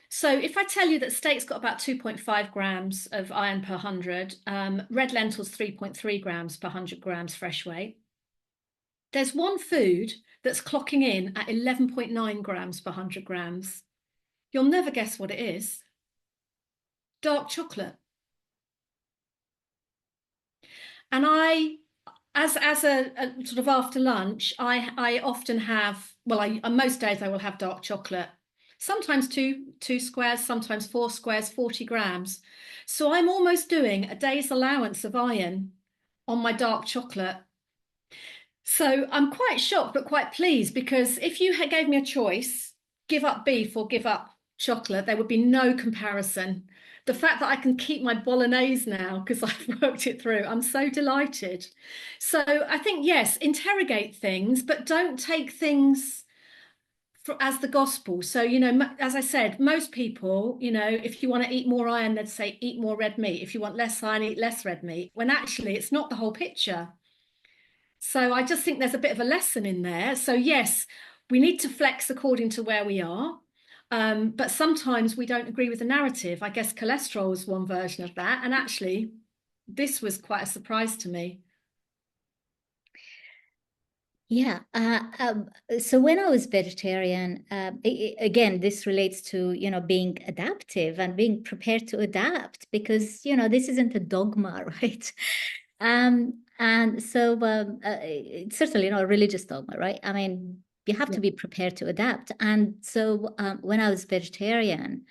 [SPEAKER 2] So if I tell you that steak's got about 2.5 grams of iron per 100, red lentils 3.3 grams per 100 grams fresh weight, there's one food that's clocking in at 11.9 grams per 100 grams. You'll never guess what it is. Dark chocolate. And as a sort of after lunch, I often have, well, most days I will have dark chocolate. Sometimes two squares, sometimes 4 squares, 40 grams. So I'm almost doing a day's allowance of iron on my dark chocolate. So I'm quite shocked, but quite pleased because if you gave me a choice, give up beef or give up chocolate, there would be no comparison. The fact that I can keep my bolognese now because I've worked it through, I'm so delighted. So I think, yes, interrogate things, but don't take things as the gospel. So, as I said, most people, if you want to eat more iron, they'd say eat more red meat. If you want less iron, eat less red meat, when actually it's not the whole picture. So I just think there's a bit of a lesson in there. So yes, we need to flex according to where we are. But sometimes we don't agree with the narrative. I guess cholesterol is one version of that. And actually, this was quite a surprise to me.
[SPEAKER 1] Yeah. So when I was vegetarian, again, this relates to, being adaptive and being prepared to adapt because, this isn't a dogma, right? And so it's certainly not a religious dogma, right? I mean, you have
[SPEAKER 2] Yeah.
[SPEAKER 1] to be prepared to adapt. And so when I was vegetarian,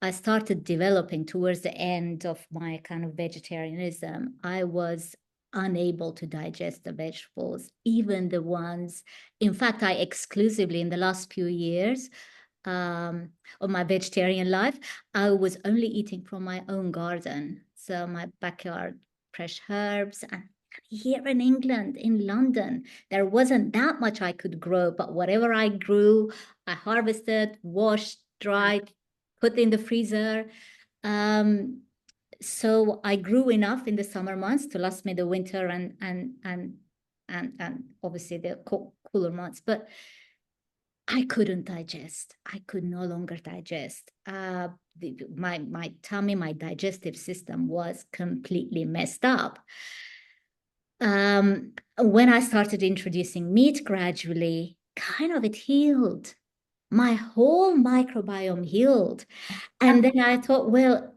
[SPEAKER 1] I started developing towards the end of my kind of vegetarianism. I was unable to digest the vegetables, even the ones, in fact, I exclusively in the last few years of my vegetarian life, I was only eating from my own garden. So my backyard, fresh herbs. And here in England, in London, there wasn't that much I could grow, but whatever I grew, I harvested, washed, dried, put in the freezer. Um, so I grew enough in the summer months to last me the winter and obviously the cooler months. But I couldn't digest. I could no longer digest. My tummy, my digestive system was completely messed up. When I started introducing meat gradually, kind of it healed. My whole microbiome healed. And then I thought, well,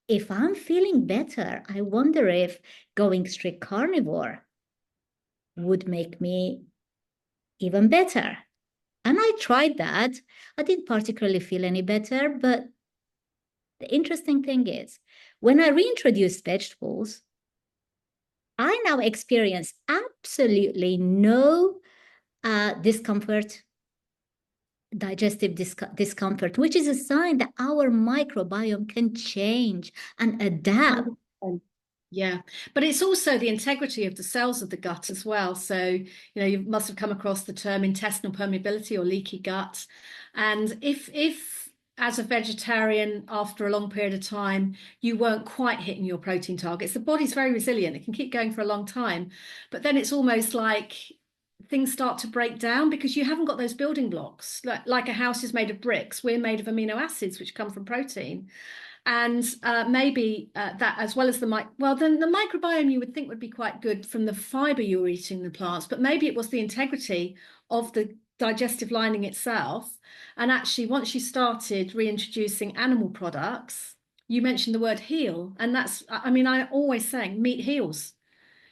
[SPEAKER 1] if I'm feeling better, I wonder if going strict carnivore would make me even better. And I tried that. I didn't particularly feel any better, but the interesting thing is when I reintroduced vegetables, I now experience absolutely no discomfort, digestive discomfort, which is a sign that our microbiome can change and adapt.
[SPEAKER 2] 100%. Yeah, but it's also the integrity of the cells of the gut as well. So, you must have come across the term intestinal permeability or leaky gut. And if as a vegetarian, after a long period of time, you weren't quite hitting your protein targets, the body's very resilient. It can keep going for a long time. But then it's almost like things start to break down because you haven't got those building blocks. Like a house is made of bricks, we're made of amino acids, which come from protein. And maybe that, as well as then the microbiome you would think would be quite good from the fiber you were eating in the plants, but maybe it was the integrity of the digestive lining itself. And actually, once you started reintroducing animal products, you mentioned the word heal, and I always saying meat heals.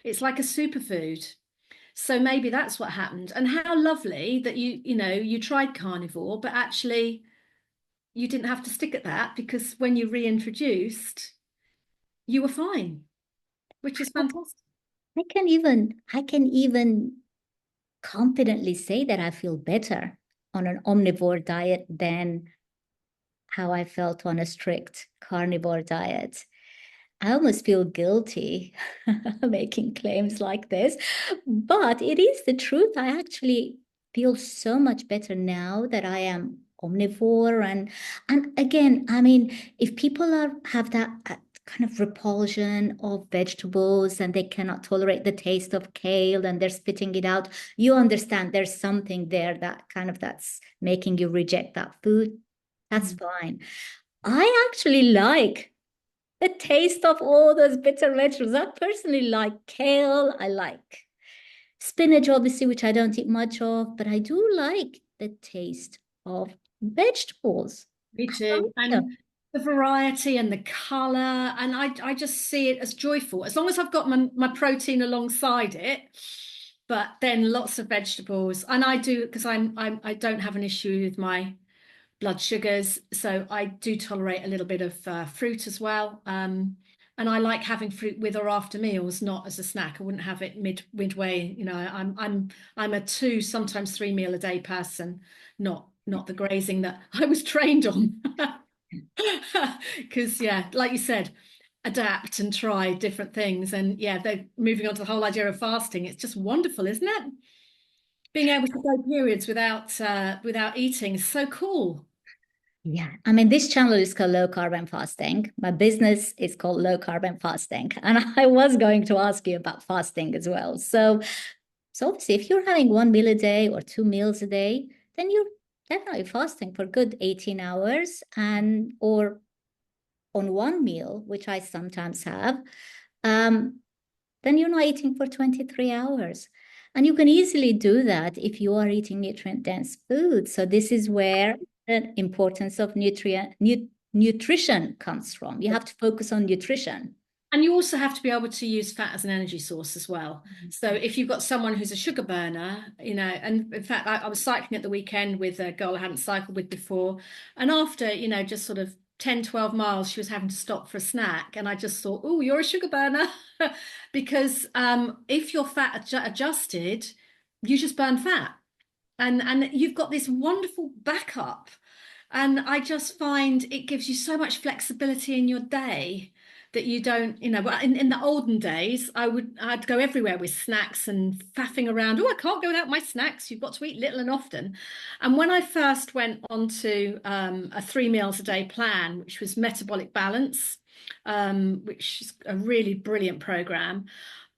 [SPEAKER 2] It's like a superfood. So maybe that's what happened. And how lovely that you tried carnivore, but actually you didn't have to stick at that because when you reintroduced, you were fine, which is fantastic.
[SPEAKER 1] I can even confidently say that I feel better on an omnivore diet than how I felt on a strict carnivore diet. I almost feel guilty making claims like this, but it is the truth. I actually feel so much better now that I am omnivore. And again, I mean, if people have that kind of repulsion of vegetables and they cannot tolerate the taste of kale and they're spitting it out, you understand there's something there that's making you reject that food. That's fine. I actually like the taste of all those bitter vegetables. I personally like kale. I like spinach, obviously, which I don't eat much of, but I do like the taste of vegetables.
[SPEAKER 2] Me
[SPEAKER 1] I
[SPEAKER 2] too.
[SPEAKER 1] like them.
[SPEAKER 2] And the variety and the color, and I just see it as joyful as long as I've got my protein alongside it. But then lots of vegetables, and I do because I don't have an issue with my blood sugars, so I do tolerate a little bit of fruit as well. And I like having fruit with or after meals, not as a snack. I wouldn't have it midway. I'm a 2, sometimes 3 meal a day person, not the grazing that I was trained on. Because yeah, like you said, adapt and try different things. And yeah, they're moving on to the whole idea of fasting. It's just wonderful, isn't it? Being able to go periods without eating is so cool.
[SPEAKER 1] Yeah, I mean, this channel is called Low Carb and Fasting. My business is called Low Carb and Fasting. And I was going to ask you about fasting as well. So obviously, if you're having one meal a day or 2 meals a day, then you're definitely fasting for good 18 hours or on one meal, which I sometimes have, um, then you're not eating for 23 hours. And you can easily do that if you are eating nutrient-dense food. So this is where the importance of nutrition comes from. You have to focus on nutrition.
[SPEAKER 2] And you also have to be able to use fat as an energy source as well. So if you've got someone who's a sugar burner, and in fact, I was cycling at the weekend with a girl I hadn't cycled with before. And after, just sort of 10, 12 miles, she was having to stop for a snack. And I just thought, oh, you're a sugar burner. Because if you're fat adjusted, you just burn fat. And you've got this wonderful backup. And I just find it gives you so much flexibility in your day that you don't, well, in the olden days, I'd go everywhere with snacks and faffing around. Oh, I can't go without my snacks. You've got to eat little and often. And when I first went on to a 3 meals a day plan, which was Metabolic Balance, which is a really brilliant program,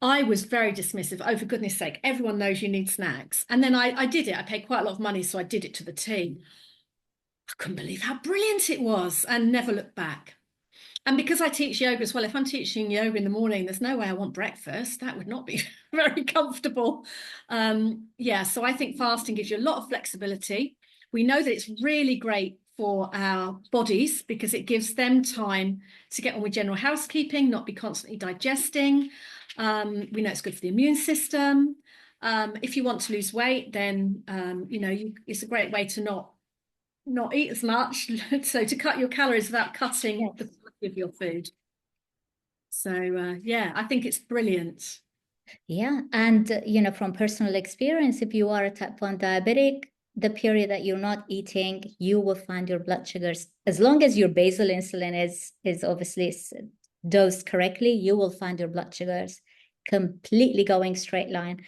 [SPEAKER 2] I was very dismissive. Oh, for goodness sake, everyone knows you need snacks. And then I did it. I paid quite a lot of money, so I did it to the T. I couldn't believe how brilliant it was and never looked back. And because I teach yoga as well, if I'm teaching yoga in the morning, there's no way I want breakfast. That would not be very comfortable. Yeah, so I think fasting gives you a lot of flexibility. We know that it's really great for our bodies because it gives them time to get on with general housekeeping, not be constantly digesting. We know it's good for the immune system. If you want to lose weight, then it's a great way to not eat as much. So to cut your calories without cutting
[SPEAKER 1] Yes.
[SPEAKER 2] the quality of your food. So yeah, I think it's brilliant.
[SPEAKER 1] Yeah. And, from personal experience, if you are a type 1 diabetic, the period that you're not eating, you will find your blood sugars, as long as your basal insulin is obviously dosed correctly, you will find your blood sugars completely going straight line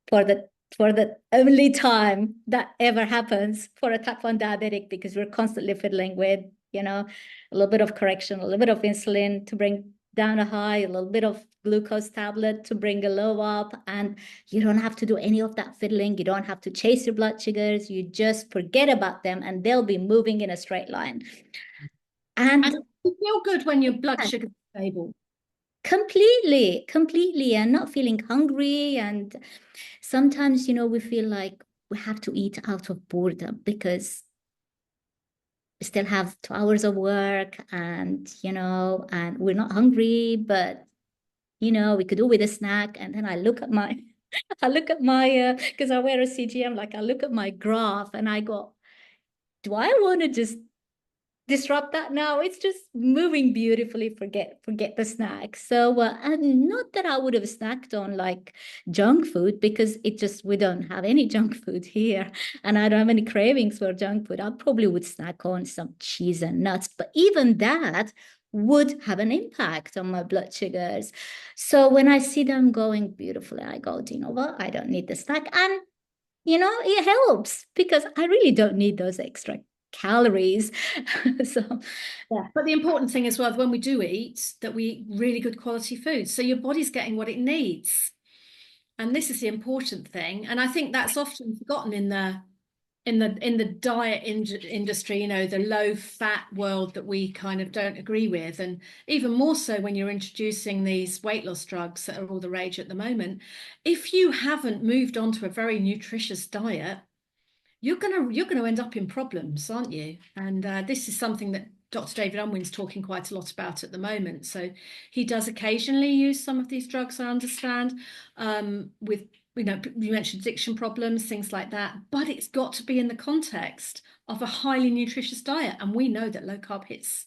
[SPEAKER 1] for the only time that ever happens for a type 1 diabetic, because we're constantly fiddling with, a little bit of correction, a little bit of insulin to bring down a high, a little bit of glucose tablet to bring a low up. And you don't have to do any of that fiddling. You don't have to chase your blood sugars. You just forget about them and they'll be moving in a straight line.
[SPEAKER 2] And
[SPEAKER 1] And
[SPEAKER 2] you feel good when your blood sugar is stable.
[SPEAKER 1] completely, and not feeling hungry. And sometimes, we feel like we have to eat out of boredom because we still have 2 hours of work, and we're not hungry, but we could do with a snack. And then I look at my I look at my because I wear a CGM, like I look at my graph and I go, do I want to just disrupt that now? It's just moving beautifully. Forget the snack. So and not that I would have snacked on like junk food, because we don't have any junk food here, and I don't have any cravings for junk food. I probably would snack on some cheese and nuts, but even that would have an impact on my blood sugars. So when I see them going beautifully, I go, do you know what, I don't need the snack. And it helps because I really don't need those extra calories. So,
[SPEAKER 2] Yeah. But the important thing as well, when we do eat, that we eat really good quality food. So your body's getting what it needs. And this is the important thing. And I think that's often forgotten in the diet industry, the low fat world that we kind of don't agree with. And even more so when you're introducing these weight loss drugs that are all the rage at the moment. If you haven't moved on to a very nutritious diet, you're gonna end up in problems, aren't you? And this is something that Dr. David Unwin's talking quite a lot about at the moment. So he does occasionally use some of these drugs, I understand, with you mentioned addiction problems, things like that. But it's got to be in the context of a highly nutritious diet, and we know that low carb hits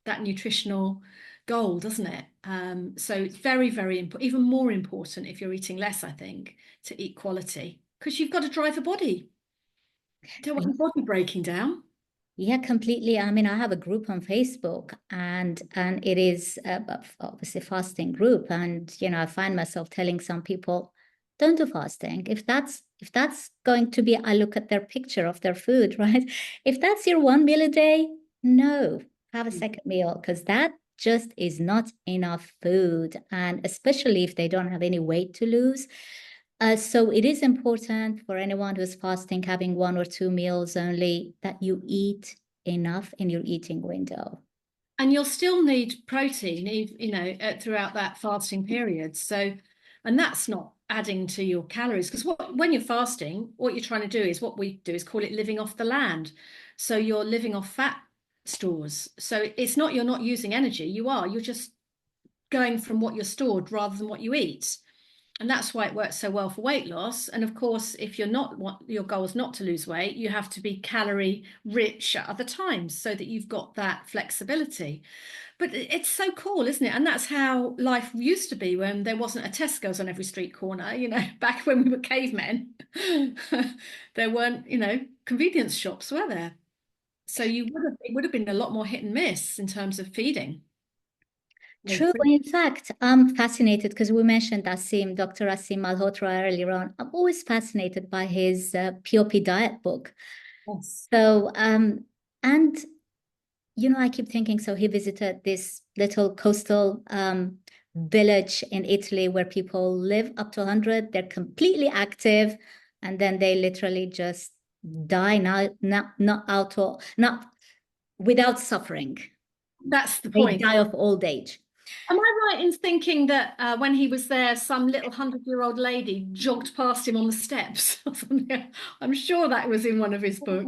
[SPEAKER 2] that nutritional goal, doesn't it? So it's very, very important, even more important if you're eating less, I think, to eat quality, because you've got to drive a body. Don't want your body breaking down.
[SPEAKER 1] yeah, completely. I mean, I have a group on Facebook, and it is obviously fasting group, and I find myself telling some people, don't do fasting. If that's going to be, I look at their picture of their food, right? If that's your one meal a day, no, have a second meal, because that just is not enough food, and especially if they don't have any weight to lose. So it is important for anyone who's fasting, having 1 or 2 meals only, that you eat enough in your eating window.
[SPEAKER 2] And you'll still need protein, throughout that fasting period. So, and that's not adding to your calories, because when you're fasting, what you're trying to do is, what we do is call it living off the land. So you're living off fat stores. So it's not, you're not using energy. You're just going from what you're stored rather than what you eat. And that's why it works so well for weight loss. And of course, if your goal is not to lose weight, you have to be calorie rich at other times so that you've got that flexibility. But it's so cool, isn't it? And that's how life used to be when there wasn't a Tesco's on every street corner, back when we were cavemen. There weren't, convenience shops, were there? So it would have been a lot more hit and miss in terms of feeding.
[SPEAKER 1] True. In fact, I'm fascinated because we mentioned Dr. Asim Malhotra earlier on. I'm always fascinated by his POP diet book.
[SPEAKER 2] Yes.
[SPEAKER 1] So, and I keep thinking, so he visited this little coastal village in Italy where people live up to 100. They're completely active, and then they literally just die, not without suffering.
[SPEAKER 2] That's the
[SPEAKER 1] They
[SPEAKER 2] point.
[SPEAKER 1] die of old age.
[SPEAKER 2] Am I right in thinking that when he was there, some little 100-year-old lady jogged past him on the steps or something? I'm sure that was in one of his books.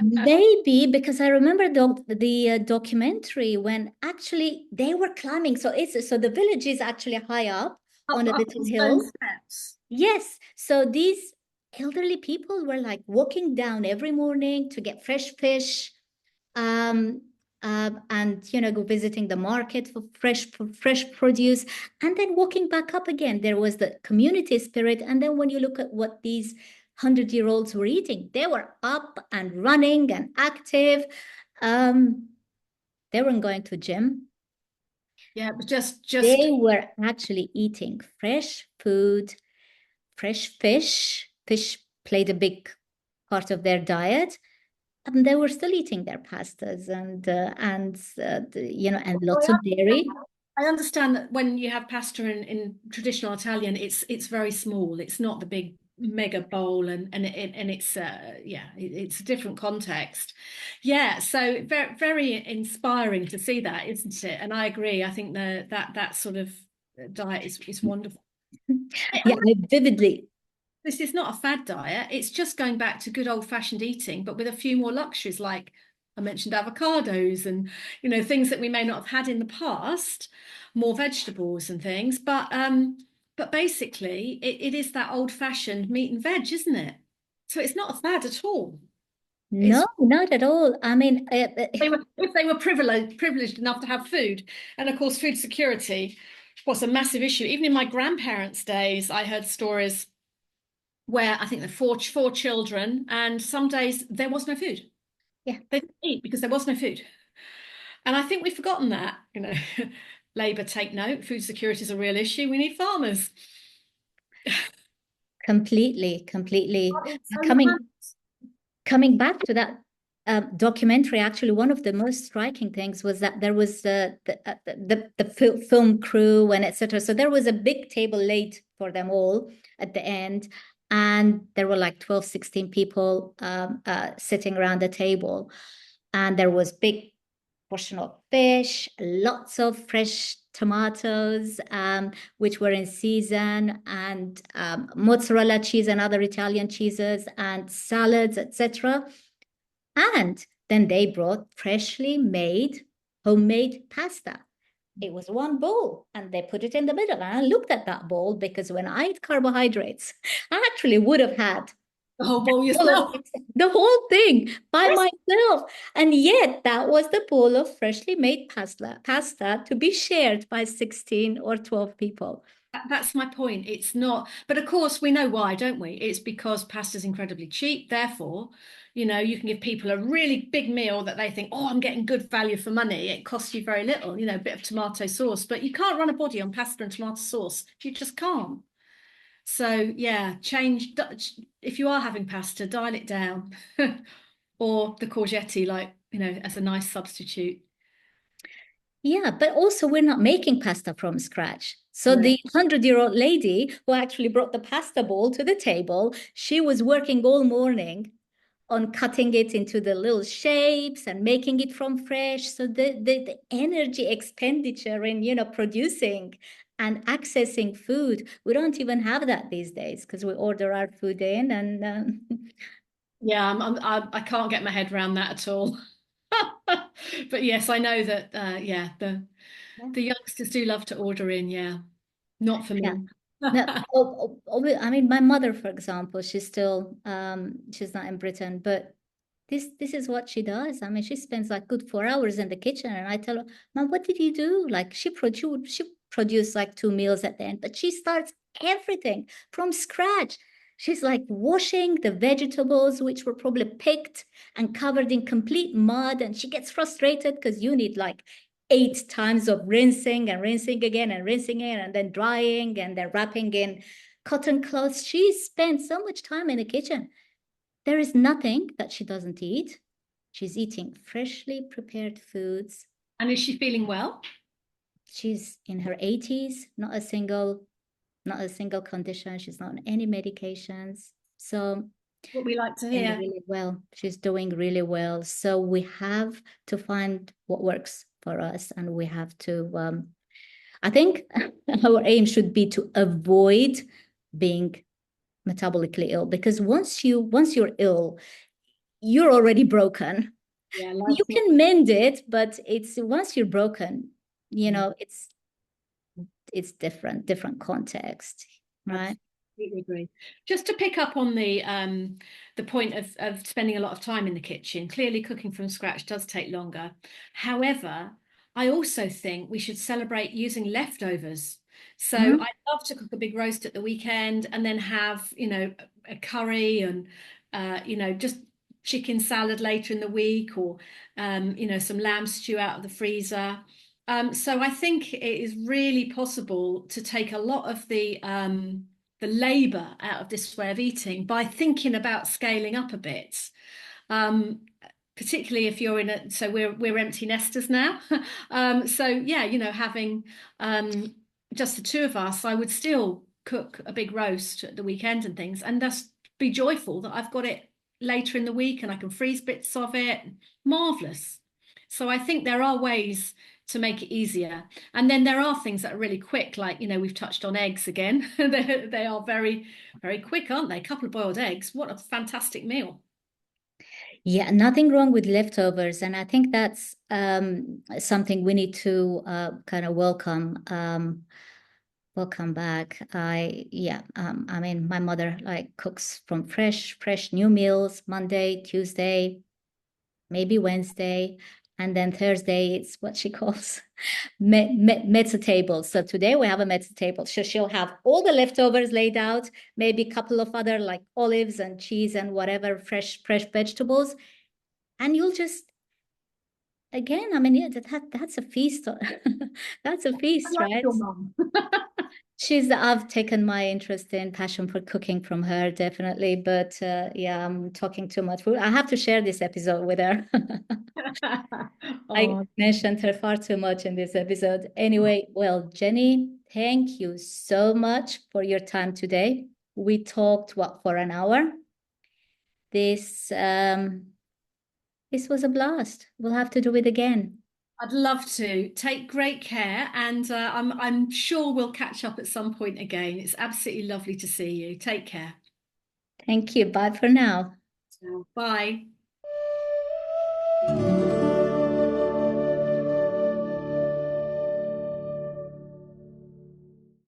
[SPEAKER 1] Maybe, because I remember the documentary when actually they were climbing. So the village is actually high up
[SPEAKER 2] Up,
[SPEAKER 1] on a
[SPEAKER 2] up
[SPEAKER 1] little
[SPEAKER 2] the stone
[SPEAKER 1] hill.
[SPEAKER 2] steps.
[SPEAKER 1] Yes. So these elderly people were like walking down every morning to get fresh fish. Um, and go visiting the market for fresh produce, and then walking back up again. There was the community spirit. And then when you look at what these 100-year-olds were eating, they were up and running and active. They weren't going to gym.
[SPEAKER 2] Yeah, but just
[SPEAKER 1] They were actually eating fresh food, fresh fish. Fish played a big part of their diet. And they were still eating their pastas and lots of dairy.
[SPEAKER 2] I understand that when you have pasta in traditional Italian, it's very small. It's not the big mega bowl, and it's it's a different context. Yeah, so very very inspiring to see that, isn't it? And I agree. I think that sort of diet is wonderful.
[SPEAKER 1] Yeah, I vividly.
[SPEAKER 2] This is not a fad diet. It's just going back to good old-fashioned eating, but with a few more luxuries, like I mentioned avocados and things that we may not have had in the past, more vegetables and things. But basically it is that old-fashioned meat and veg, isn't it? So it's not a fad at all.
[SPEAKER 1] No,
[SPEAKER 2] It's
[SPEAKER 1] not at all. I mean,
[SPEAKER 2] if they were privileged enough to have food, and of course food security was a massive issue. Even in my grandparents' days, I heard stories where I think there were four children, and some days there was no food.
[SPEAKER 1] yeah,
[SPEAKER 2] They didn't eat because there was no food. And I think we've forgotten that. Labour, take note, food security is a real issue. We need farmers.
[SPEAKER 1] completely.
[SPEAKER 2] So
[SPEAKER 1] Coming back to that documentary, actually, one of the most striking things was that there was the film crew and etc. So there was a big table laid for them all at the end, and there were like 12, 16 people sitting around the table, and there was big portion of fish, lots of fresh tomatoes, which were in season, and mozzarella cheese and other Italian cheeses, and salads, etc. And then they brought freshly made homemade pasta. It was one bowl, and they put it in the middle. And I looked at that bowl because when I eat carbohydrates, I actually would have had
[SPEAKER 2] the whole bowl yourself.
[SPEAKER 1] the whole thing by myself. And yet that was the bowl of freshly made pasta to be shared by 16 or 12 people.
[SPEAKER 2] That's my point. It's not, but of course we know why, don't we? It's because pasta's incredibly cheap. Therefore, you can give people a really big meal that they think, oh, I'm getting good value for money. It costs you very little, a bit of tomato sauce, but you can't run a body on pasta and tomato sauce. You just can't. So yeah, change. If you are having pasta, dial it down, or the courgette, like as a nice substitute.
[SPEAKER 1] Yeah, but also we're not making pasta from scratch. So
[SPEAKER 2] No.
[SPEAKER 1] the 100-year-old lady who actually brought the pasta bowl to the table, she was working all morning on cutting it into the little shapes and making it from fresh. So the energy expenditure in, producing and accessing food, we don't even have that these days because we order our food in and
[SPEAKER 2] Yeah, I can't get my head around that at all. But yes, I know that yeah, the youngsters do love to order in, yeah. Not for
[SPEAKER 1] yeah.
[SPEAKER 2] me.
[SPEAKER 1] No, I mean, my mother, for example, she's not in Britain, but this is what she does. I mean, she spends like good 4 hours in the kitchen, and I tell her, Mom, what did you do? Like she produced like 2 meals at the end, but she starts everything from scratch. She's like washing the vegetables, which were probably picked and covered in complete mud, and she gets frustrated because you need like 8 times of rinsing and rinsing again and rinsing again and then drying and then wrapping in cotton cloths. She spent so much time in the kitchen. There is nothing that she doesn't eat. She's eating freshly prepared foods.
[SPEAKER 2] And is she feeling well?
[SPEAKER 1] She's in her 80s, not a single condition. She's not on any medications. So
[SPEAKER 2] What we like to
[SPEAKER 1] doing
[SPEAKER 2] hear.
[SPEAKER 1] really well. She's doing really well. So we have to find what works for us, and we have to I think our aim should be to avoid being metabolically ill, because once you're ill, you're already broken.
[SPEAKER 2] Yeah,
[SPEAKER 1] You can mend it, but it's once you're broken, it's different context, right?
[SPEAKER 2] completely agree. Just to pick up on the point of spending a lot of time in the kitchen, clearly cooking from scratch does take longer. However, I also think we should celebrate using leftovers. So
[SPEAKER 1] Mhm.
[SPEAKER 2] I love to cook a big roast at the weekend and then have, a curry and just chicken salad later in the week, or some lamb stew out of the freezer. So I think it is really possible to take a lot of the labor out of this way of eating by thinking about scaling up a bit. Um, Particularly if you're so we're empty nesters now. So yeah, having just the two of us, I would still cook a big roast at the weekend and things, and just be joyful that I've got it later in the week and I can freeze bits of it. Marvelous. So I think there are ways to make it easier. And then there are things that are really quick, like, we've touched on eggs again. They are very, very quick, aren't they? A couple of boiled eggs. What a fantastic meal.
[SPEAKER 1] Yeah, nothing wrong with leftovers. And I think that's something we need to kind of welcome back. I mean, my mother like cooks from fresh new meals, Monday, Tuesday, maybe Wednesday, and then Thursday it's what she calls mezza table. So today we have a mezza table. So she'll have all the leftovers laid out, maybe a couple of other like olives and cheese and whatever fresh vegetables, and you'll just again. I mean, yeah, that's a feast. That's a
[SPEAKER 2] I
[SPEAKER 1] feast,
[SPEAKER 2] like
[SPEAKER 1] right?
[SPEAKER 2] your mum.
[SPEAKER 1] I've taken my interest in passion for cooking from her, definitely. But yeah, I'm talking too much. I have to share this episode with her. I
[SPEAKER 2] Oh,
[SPEAKER 1] mentioned her far too much in this episode. Anyway, well, Jenny, thank you so much for your time today. We talked, what, for an hour? This this was a blast. We'll have to do it again.
[SPEAKER 2] I'd love to. Take great care, and I'm sure we'll catch up at some point again. It's absolutely lovely to see you. Take care.
[SPEAKER 1] Thank you. Bye for now.
[SPEAKER 2] So, bye.